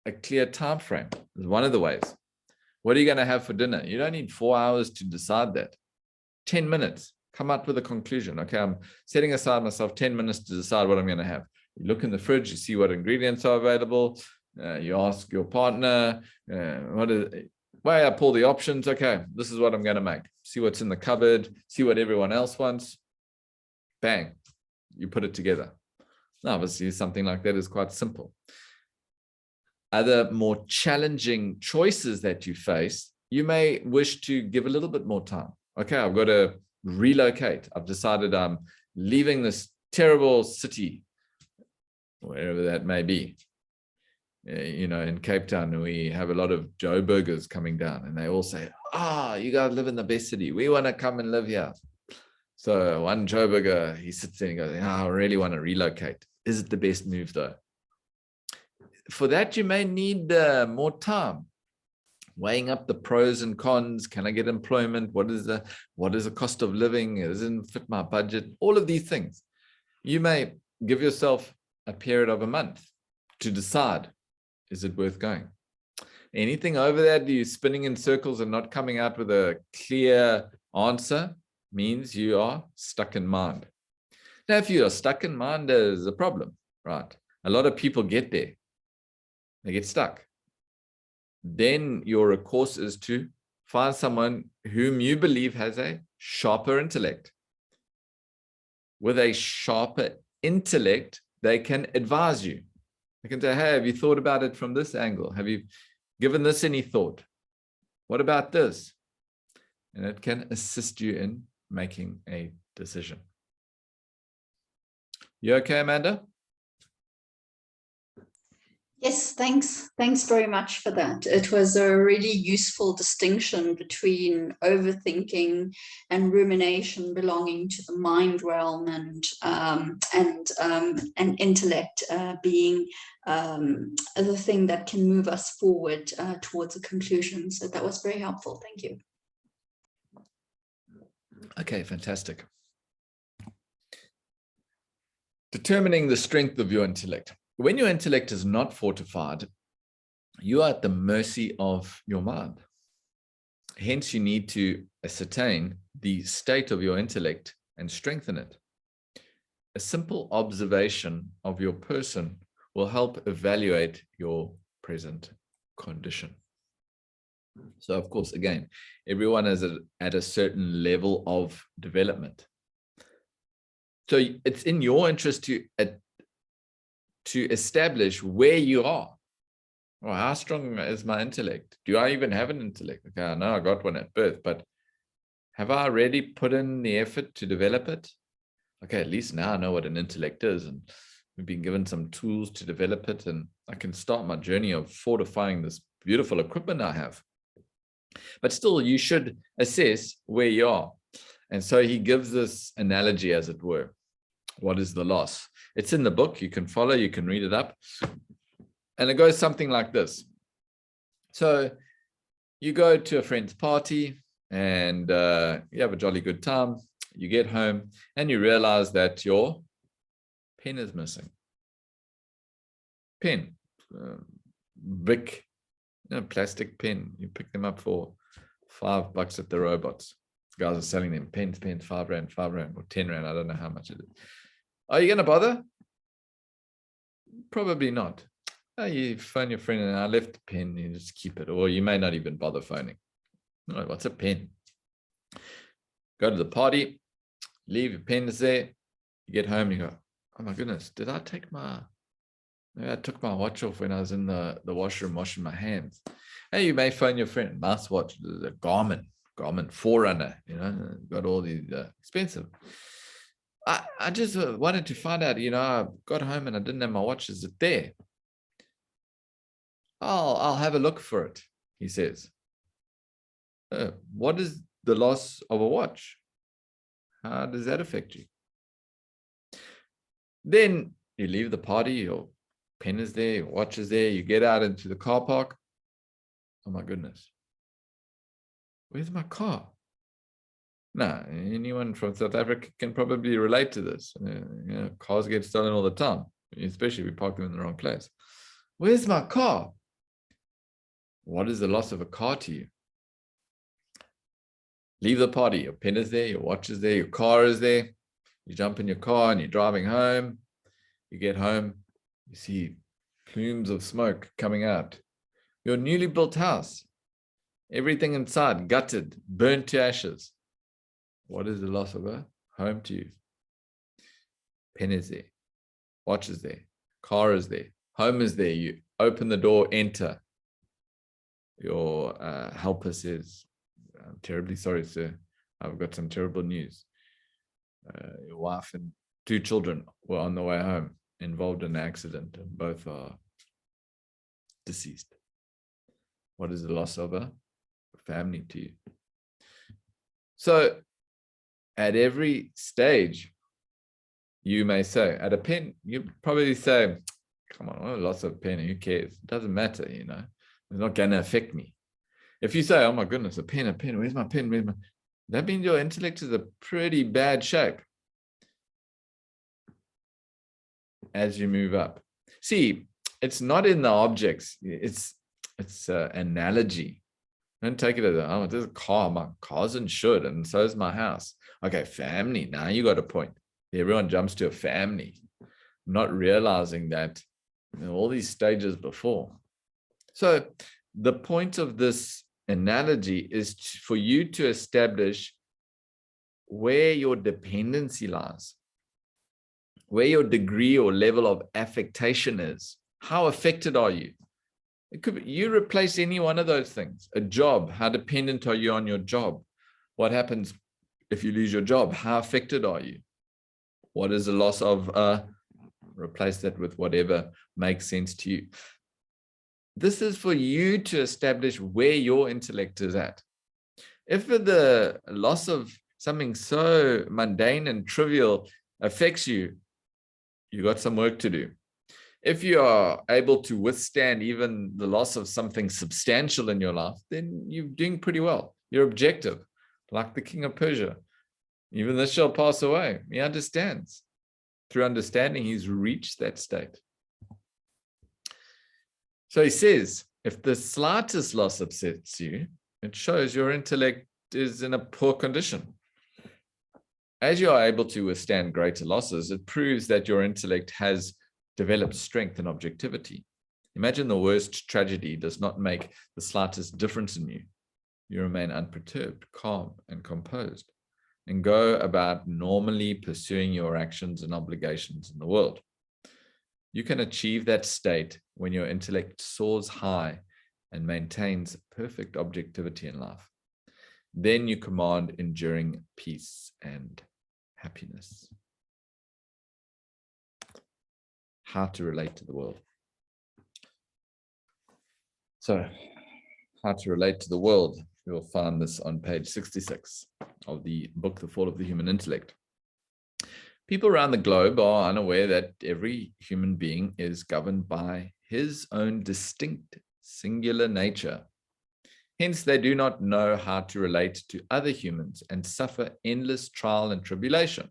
a clear time frame. Is one of the ways. What are you going to have for dinner? You don't need 4 hours to decide that. 10 minutes, come up with a conclusion. Okay, I'm setting aside myself 10 minutes to decide what I'm going to have. You look in the fridge, you see what ingredients are available. You ask your partner, weigh up all the options. Okay, this is what I'm going to make. See what's in the cupboard, see what everyone else wants. Bang, you put it together. Now, obviously, something like that is quite simple. Other more challenging choices that you face, you may wish to give a little bit more time. Okay, I've got to relocate. I've decided I'm leaving this terrible city, wherever that may be. In Cape Town, we have a lot of Joe Burgers coming down, and they all say, you guys live in the best city. We want to come and live here. So one Joe Burger, he sits there and goes, I really want to relocate. Is it the best move though? For that, you may need more time. Weighing up the pros and cons. Can I get employment? What is the cost of living? It doesn't fit my budget. All of these things. You may give yourself a period of a month to decide, is it worth going? Anything over that, you're spinning in circles and not coming out with a clear answer, means you are stuck in mind. Now, if you are stuck in mind, there's a problem, right? A lot of people get there. They get stuck. Then your recourse is to find someone whom you believe has a sharper intellect. With a sharper intellect, they can advise you. They can say, hey, have you thought about it from this angle? Have you given this any thought? What about this? And it can assist you in making a decision. You okay, Amanda? Yes, thanks. Thanks very much for that. It was a really useful distinction between overthinking and rumination belonging to the mind realm, and intellect being the thing that can move us forward towards a conclusion. So that was very helpful. Thank you. Okay, fantastic. Determining the strength of your intellect. When your intellect is not fortified, you are at the mercy of your mind. Hence, you need to ascertain the state of your intellect and strengthen it. A simple observation of your person will help evaluate your present condition. So, of course, again, everyone is at a certain level of development. So it's in your interest to establish where you are. Well, how strong is my intellect? Do I even have an intellect? Okay, I know I got one at birth, but have I already put in the effort to develop it? Okay, at least now I know what an intellect is, and we've been given some tools to develop it, and I can start my journey of fortifying this beautiful equipment I have. But still, you should assess where you are. And so he gives this analogy, as it were. What is the loss? It's in the book. You can follow, you can read it up. And it goes something like this. So you go to a friend's party and you have a jolly good time. You get home and you realize that your pen is missing. Pen, big, plastic pen. You pick them up for $5 at the robots. Guys are selling them pens, £5, or £10. I don't know how much it is. Are you going to bother? Probably not. You phone your friend and I left the pen, you just keep it. Or you may not even bother phoning. No, what's a pen? Go to the party, leave your pen is there. You get home and you go, oh my goodness, maybe I took my watch off when I was in the washroom washing my hands. Hey, you may phone your friend. Nice watch, the Garmin Forerunner, got all these expensive. I just wanted to find out, I got home and I didn't have my watch. Is it there? I'll have a look for it, he says. What is the loss of a watch. How does that affect you? Then you leave the party, your pen is there, your watch is there, you get out into the car park. Oh my goodness. Where's my car? Now, anyone from South Africa can probably relate to this. Cars get stolen all the time, especially if we park them in the wrong place. Where's my car? What is the loss of a car to you? Leave the party. Your pen is there, your watch is there, your car is there. You jump in your car and you're driving home. You get home, you see plumes of smoke coming out. Your newly built house, everything inside gutted, burnt to ashes. What is the loss of a home to you? Pen is there, watch is there, car is there, home is there. You open the door, enter. Your helper says, "I'm terribly sorry, sir. I've got some terrible news. Your wife and 2 children were on the way home, involved in an accident, and both are deceased." What is the loss of a family to you? So at every stage, you may say, at a pen, you probably say, come on, what a loss of a pen, who cares? It doesn't matter, it's not going to affect me. If you say, oh my goodness, a pen, where's my pen? That means your intellect is a pretty bad shape as you move up. See, it's not in the objects. It's an analogy. Don't take it as, oh, this is a car. My car's insured, and so is my house. Okay, family. Now you got a point. Everyone jumps to a family, not realizing that all these stages before. So the point of this analogy is for you to establish where your dependency lies, where your degree or level of affectation is. How affected are you? It could be you replace any one of those things. A job, how dependent are you on your job? What happens if you lose your job? How affected are you? What is the loss of? Replace that with whatever makes sense to you. This is for you to establish where your intellect is at. If the loss of something so mundane and trivial affects you, you got some work to do. If you are able to withstand even the loss of something substantial in your life, then you're doing pretty well. You're objective, like the king of Persia. Even this shall pass away. He understands. Through understanding, he's reached that state. So he says, if the slightest loss upsets you, it shows your intellect is in a poor condition. As you are able to withstand greater losses, it proves that your intellect has developed strength and objectivity. Imagine the worst tragedy does not make the slightest difference in you. You remain unperturbed, calm, and composed, and go about normally pursuing your actions and obligations in the world. You can achieve that state when your intellect soars high and maintains perfect objectivity in life. Then you command enduring peace and happiness. How to relate to the world. So, how to relate to the world. You'll find this on page 66 of the book, The Fall of the Human Intellect. People around the globe are unaware that every human being is governed by his own distinct, singular nature. Hence, they do not know how to relate to other humans and suffer endless trial and tribulation.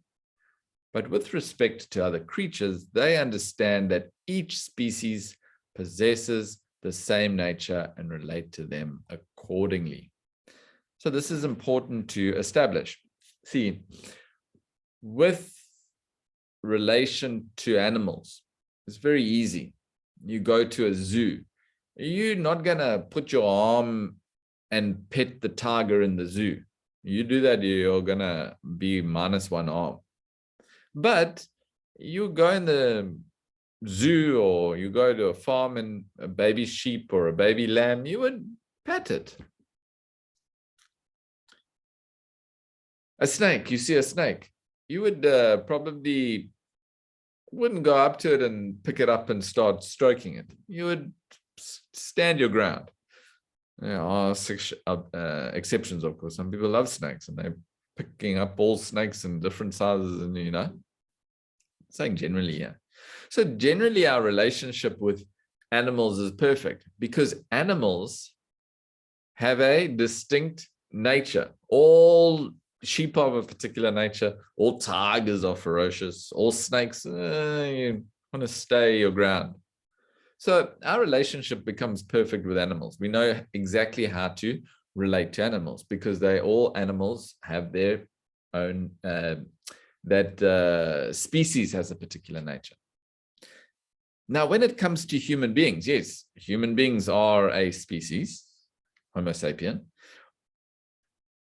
But with respect to other creatures, they understand that each species possesses the same nature and relate to them accordingly. So this is important to establish. See, with relation to animals, it's very easy. You go to a zoo. You're not going to put your arm and pet the tiger in the zoo. You do that, you're going to be -1 arm. But you go in the zoo or you go to a farm and a baby sheep or a baby lamb, you would pet it. A snake, you see a snake, you would probably wouldn't go up to it and pick it up and start stroking it. You would stand your ground. There are exceptions, of course. Some people love snakes and they're picking up all snakes in different sizes, and saying generally, yeah. So generally our relationship with animals is perfect because animals have a distinct nature. All sheep are of a particular nature, all tigers are ferocious, all snakes, you want to stay your ground. So our relationship becomes perfect with animals. We know exactly how to relate to animals because all animals have their own, species has a particular nature. Now, when it comes to human beings, yes, human beings are a species, Homo sapien.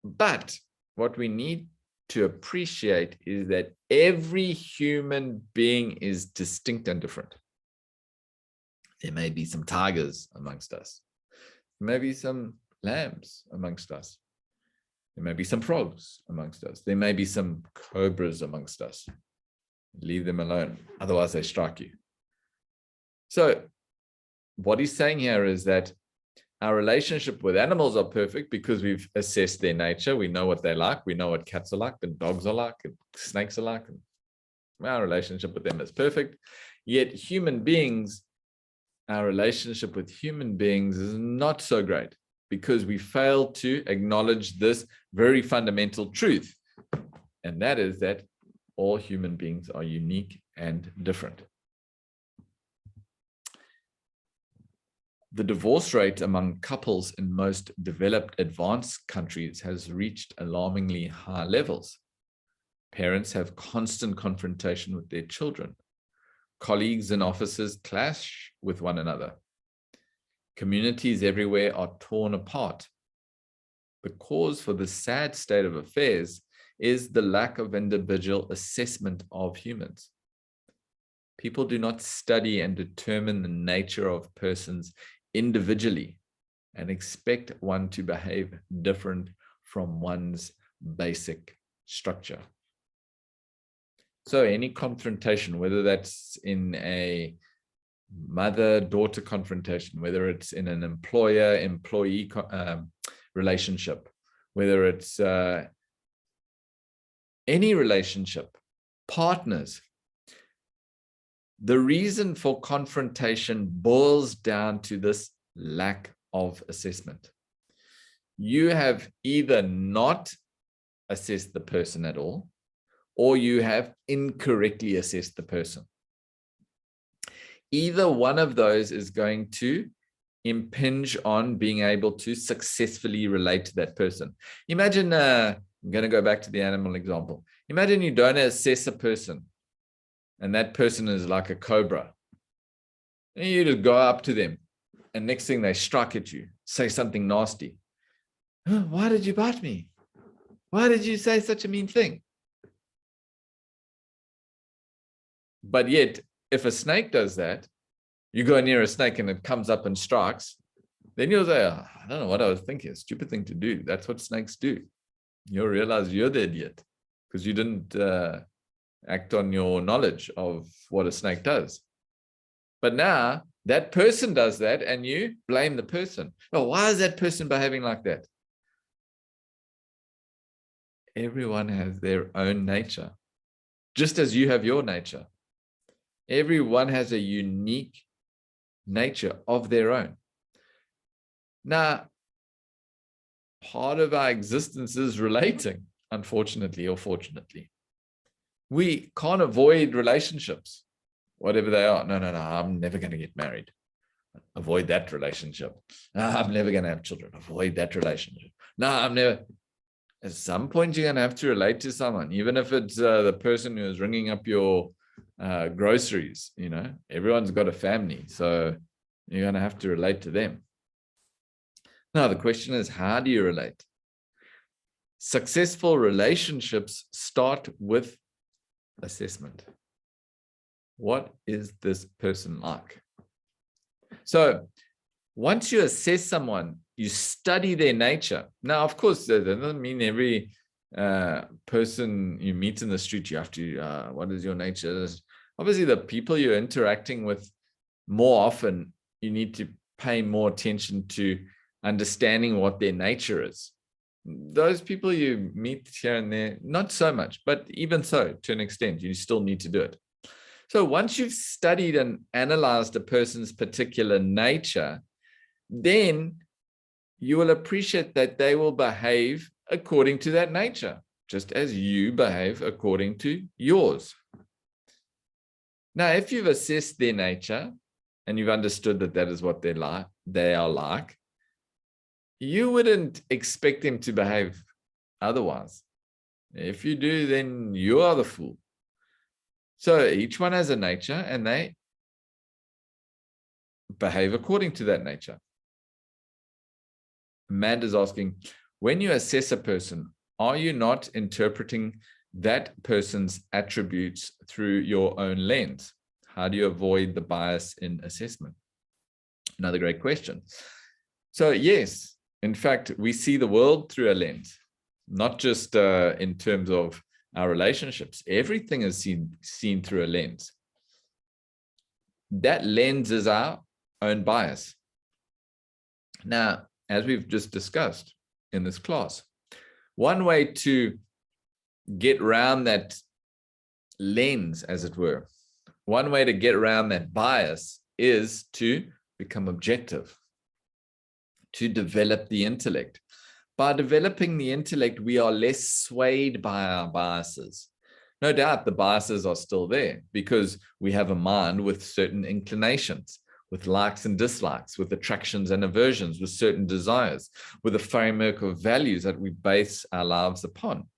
But what we need to appreciate is that every human being is distinct and different. There may be some tigers amongst us. There may be some lambs amongst us. There may be some frogs amongst us. There may be some cobras amongst us. Leave them alone, otherwise they strike you. So what he's saying here is that our relationship with animals are perfect because we've assessed their nature. We know what they like. We know what cats are like and dogs are like and snakes are like. And our relationship with them is perfect. Yet human beings, our relationship with human beings is not so great because we fail to acknowledge this very fundamental truth. And that is that all human beings are unique and different. The divorce rate among couples in most developed advanced countries has reached alarmingly high levels. Parents have constant confrontation with their children. Colleagues and officers clash with one another. Communities everywhere are torn apart. The cause for this sad state of affairs is the lack of individual assessment of humans. People do not study and determine the nature of persons individually and expect one to behave different from one's basic structure. So any confrontation, whether that's in a mother-daughter confrontation, whether it's in an employer-employee relationship, whether it's any relationship, partners, the reason for confrontation boils down to this lack of assessment. You have either not assessed the person at all, or you have incorrectly assessed the person. Either one of those is going to impinge on being able to successfully relate to that person. Imagine, I'm going to go back to the animal example. Imagine you don't assess a person, and that person is like a cobra. And you just go up to them, and next thing they strike at you, say something nasty. Oh, why did you bite me? Why did you say such a mean thing? But yet, if a snake does that, you go near a snake and it comes up and strikes, then you'll say, oh, I don't know what I was thinking. A stupid thing to do. That's what snakes do. You'll realize you're the idiot because you didn't act on your knowledge of what a snake does. But now that person does that and you blame the person. Oh, why is that person behaving like that? Everyone has their own nature, just as you have your nature. Everyone has a unique nature of their own. Now, part of our existence is relating, unfortunately or fortunately. We can't avoid relationships, whatever they are. No, I'm never going to get married. Avoid that relationship. No, I'm never going to have children. Avoid that relationship. No, I'm never. At some point, you're going to have to relate to someone, even if it's the person who is ringing up your groceries. Everyone's got a family, so you're going to have to relate to them. Now, the question is, how do you relate? Successful relationships start with assessment. What is this person like? So once you assess someone, you study their nature. Now, of course, that doesn't mean every person you meet in the street, you have to, what is your nature? Obviously, the people you're interacting with more often, you need to pay more attention to understanding what their nature is. Those people you meet here and there, not so much, but even so, to an extent, you still need to do it. So once you've studied and analyzed a person's particular nature, then you will appreciate that they will behave according to that nature, just as you behave according to yours. Now, if you've assessed their nature and you've understood that that is what they are like, you wouldn't expect them to behave otherwise. If you do, then you are the fool. So each one has a nature and they behave according to that nature. Amanda's asking, when you assess a person, are you not interpreting that person's attributes through your own lens? How do you avoid the bias in assessment? Another great question. So yes, in fact, we see the world through a lens, not just in terms of our relationships. Everything is seen through a lens. That lens is our own bias. Now, as we've just discussed in this class, one way to get around that lens, as it were, one way to get around that bias is to become objective, to develop the intellect. By developing the intellect, we are less swayed by our biases. No doubt the biases are still there because we have a mind with certain inclinations, with likes and dislikes, with attractions and aversions, with certain desires, with a framework of values that we base our lives upon.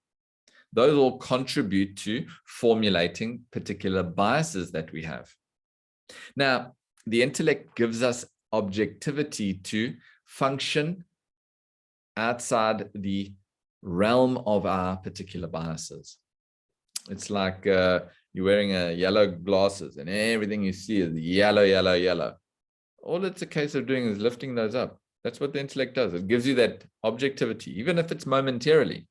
Those all contribute to formulating particular biases that we have. Now, the intellect gives us objectivity to function outside the realm of our particular biases. It's like you're wearing yellow glasses and everything you see is yellow, yellow, yellow. All it's a case of doing is lifting those up. That's what the intellect does. It gives you that objectivity, even if it's momentarily.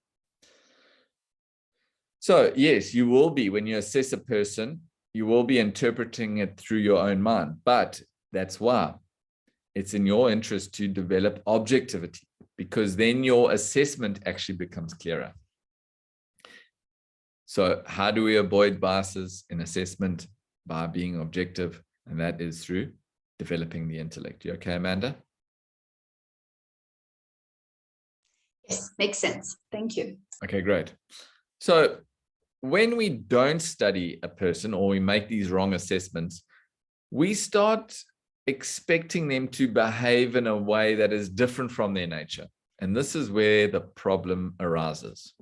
So yes, you will be, when you assess a person, you will be interpreting it through your own mind, but that's why it's in your interest to develop objectivity, because then your assessment actually becomes clearer. So how do we avoid biases in assessment? By being objective, and that is through developing the intellect. You okay, Amanda? Yes, makes sense. Thank you. Okay, great. So when we don't study a person or we make these wrong assessments, we start expecting them to behave in a way that is different from their nature. And this is where the problem arises.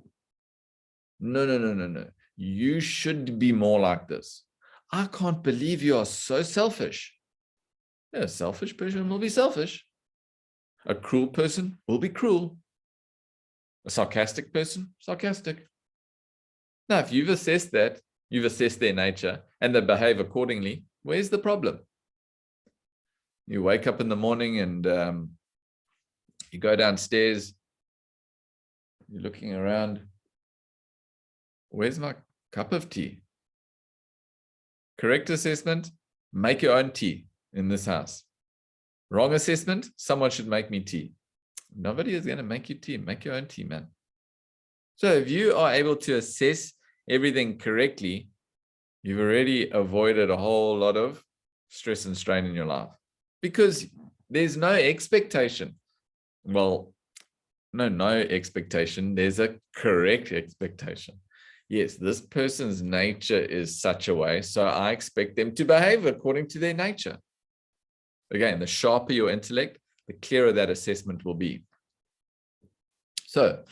No, no, no, no, no. You should be more like this. I can't believe you are so selfish. Yeah, a selfish person will be selfish. A cruel person will be cruel. A sarcastic person, sarcastic. Now, if you've assessed that, you've assessed their nature, and they behave accordingly, where's the problem? You wake up in the morning and you go downstairs, you're looking around. Where's my cup of tea? Correct assessment, make your own tea in this house. Wrong assessment, someone should make me tea. Nobody is going to make you tea. Make your own tea, man. So if you are able to assess everything correctly, you've already avoided a whole lot of stress and strain in your life, because there's no expectation. Well, no expectation. There's a correct expectation. Yes, this person's nature is such a way, so I expect them to behave according to their nature. Again, the sharper your intellect, the clearer that assessment will be. So,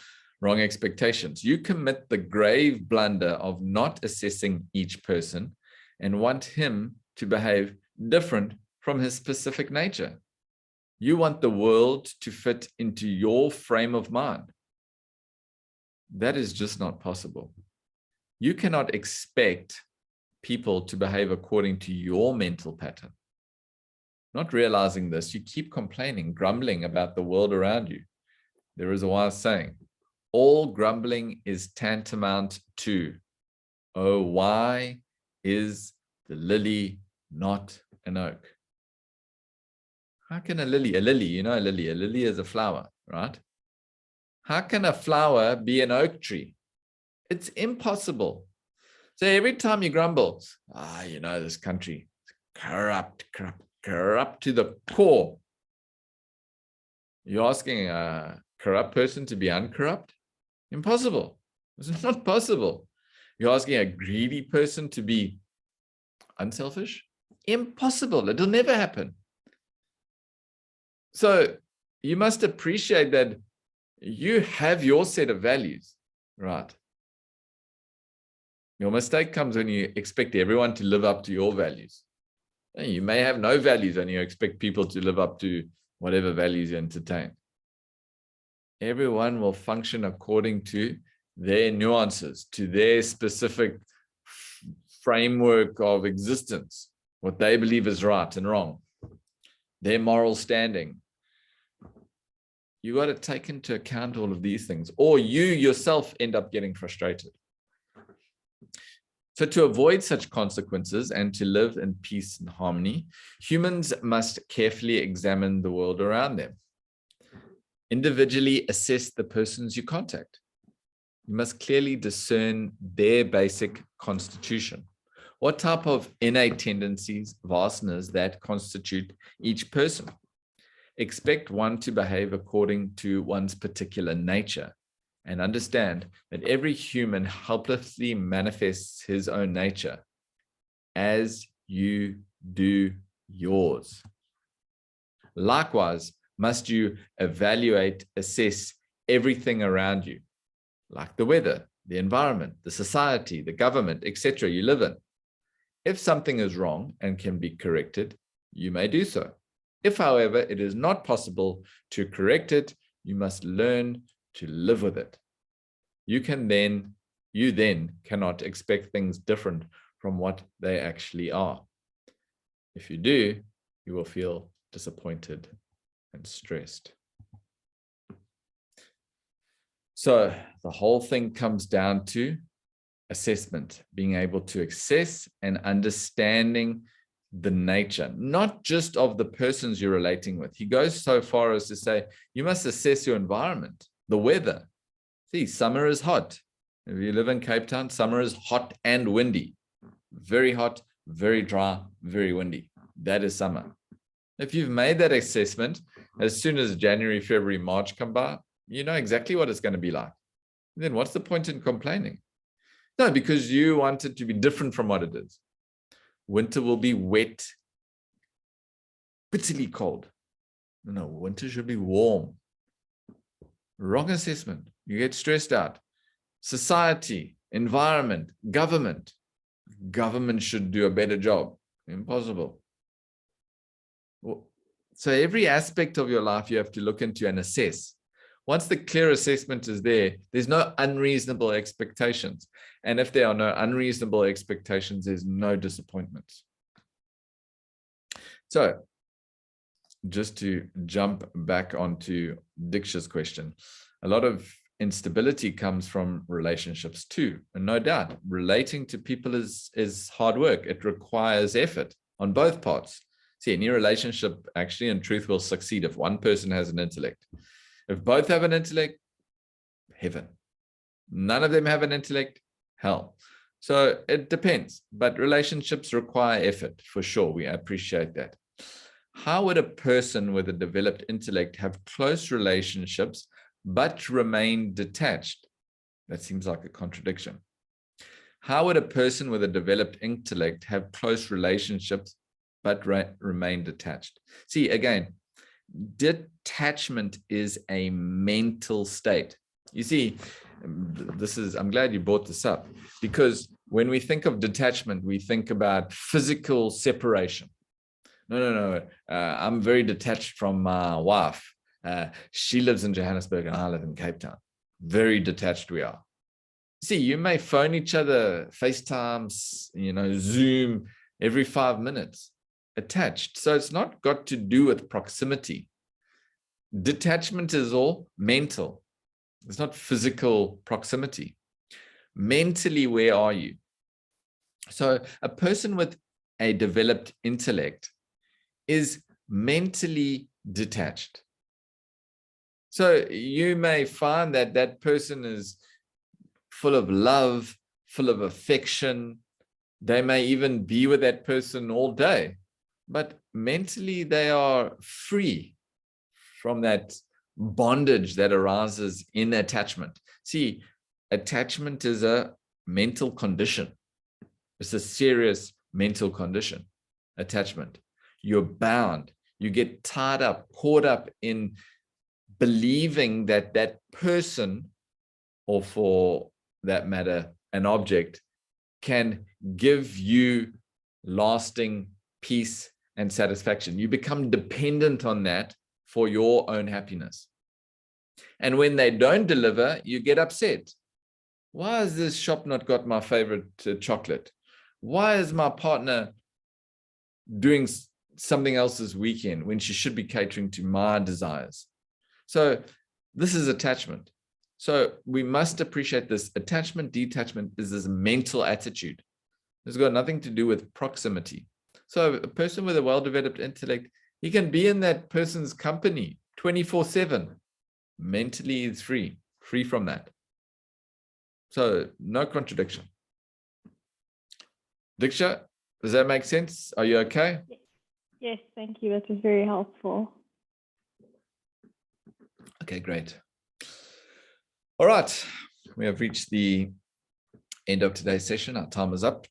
wrong expectations. You commit the grave blunder of not assessing each person and want him to behave different from his specific nature. You want the world to fit into your frame of mind. That is just not possible. You cannot expect people to behave according to your mental pattern. Not realizing this, you keep complaining, grumbling about the world around you. There is a wise saying, all grumbling is tantamount to, oh, why is the lily not an oak? How can a lily, you know, a lily is a flower, right? How can a flower be an oak tree? It's impossible. So every time you grumble, you know, this country is corrupt to the core. You're asking a corrupt person to be uncorrupt? Impossible. It's not possible. You're asking a greedy person to be unselfish? Impossible. It'll never happen. So you must appreciate that you have your set of values, right? Your mistake comes when you expect everyone to live up to your values. You may have no values and you expect people to live up to whatever values you entertain. Everyone will function according to their nuances, to their specific framework of existence, what they believe is right and wrong, their moral standing. You got to take into account all of these things, or you yourself end up getting frustrated. So to avoid such consequences and to live in peace and harmony, humans must carefully examine the world around them. Individually assess the persons you contact. You must clearly discern their basic constitution. What type of innate tendencies, vasanas that constitute each person? Expect one to behave according to one's particular nature, and understand that every human helplessly manifests his own nature as you do yours. Likewise, must you evaluate, assess everything around you, like the weather, the environment, the society, the government, etc. you live in. If something is wrong and can be corrected, you may do so. If, however, it is not possible to correct it, you must learn to live with it. You then cannot expect things different from what they actually are. If you do, you will feel disappointed and stressed. So the whole thing comes down to assessment, being able to assess and understanding the nature, not just of the persons you're relating with. He goes so far as to say, you must assess your environment, the weather. See, summer is hot. If you live in Cape Town, summer is hot and windy. Very hot, very dry, very windy. That is summer. If you've made that assessment, as soon as January, February, March come by, you know exactly what it's going to be like. Then what's the point in complaining? No, because you want it to be different from what it is. Winter will be wet, bitterly cold. No, winter should be warm. Wrong assessment. You get stressed out. Society, environment, government. Government should do a better job. Impossible. So every aspect of your life you have to look into and assess. Once the clear assessment is there, there's no unreasonable expectations. And if there are no unreasonable expectations, there's no disappointments. So just to jump back onto Diksha's question, a lot of instability comes from relationships too. And no doubt, relating to people is hard work. It requires effort on both parts. See, any relationship actually in truth will succeed if one person has an intellect. If both have an intellect, heaven. None of them have an intellect, hell. So it depends, but relationships require effort for sure. We appreciate that. How would a person with a developed intellect have close relationships but remain detached? That seems like a contradiction. How would a person with a developed intellect have close relationships but remain detached? See, again, detachment is a mental state. You see, I'm glad you brought this up, because when we think of detachment, we think about physical separation. No. I'm very detached from my wife. She lives in Johannesburg and I live in Cape Town. Very detached we are. See, you may phone each other, FaceTime, Zoom every 5 minutes. Attached. So it's not got to do with proximity. Detachment is all mental. It's not physical proximity. Mentally, where are you? So a person with a developed intellect is mentally detached. So you may find that that person is full of love, full of affection. They may even be with that person all day, but mentally they are free from that bondage that arises in attachment. See, attachment is a mental condition. It's a serious mental condition, attachment. You're bound. You get tied up, caught up in believing that that person, or for that matter, an object, can give you lasting peace and satisfaction. You become dependent on that for your own happiness. And when they don't deliver, you get upset. Why has this shop not got my favorite chocolate? Why is my partner doing something else this weekend when she should be catering to my desires? So this is attachment. So we must appreciate this. Attachment, detachment is this mental attitude. It's got nothing to do with proximity. So a person with a well-developed intellect, he can be in that person's company 24/7. Mentally is free from that. So no contradiction. Diksha, does that make sense? Are you okay? Yes, thank you. That was very helpful. Okay, great. All right, we have reached the end of today's session. Our time is up.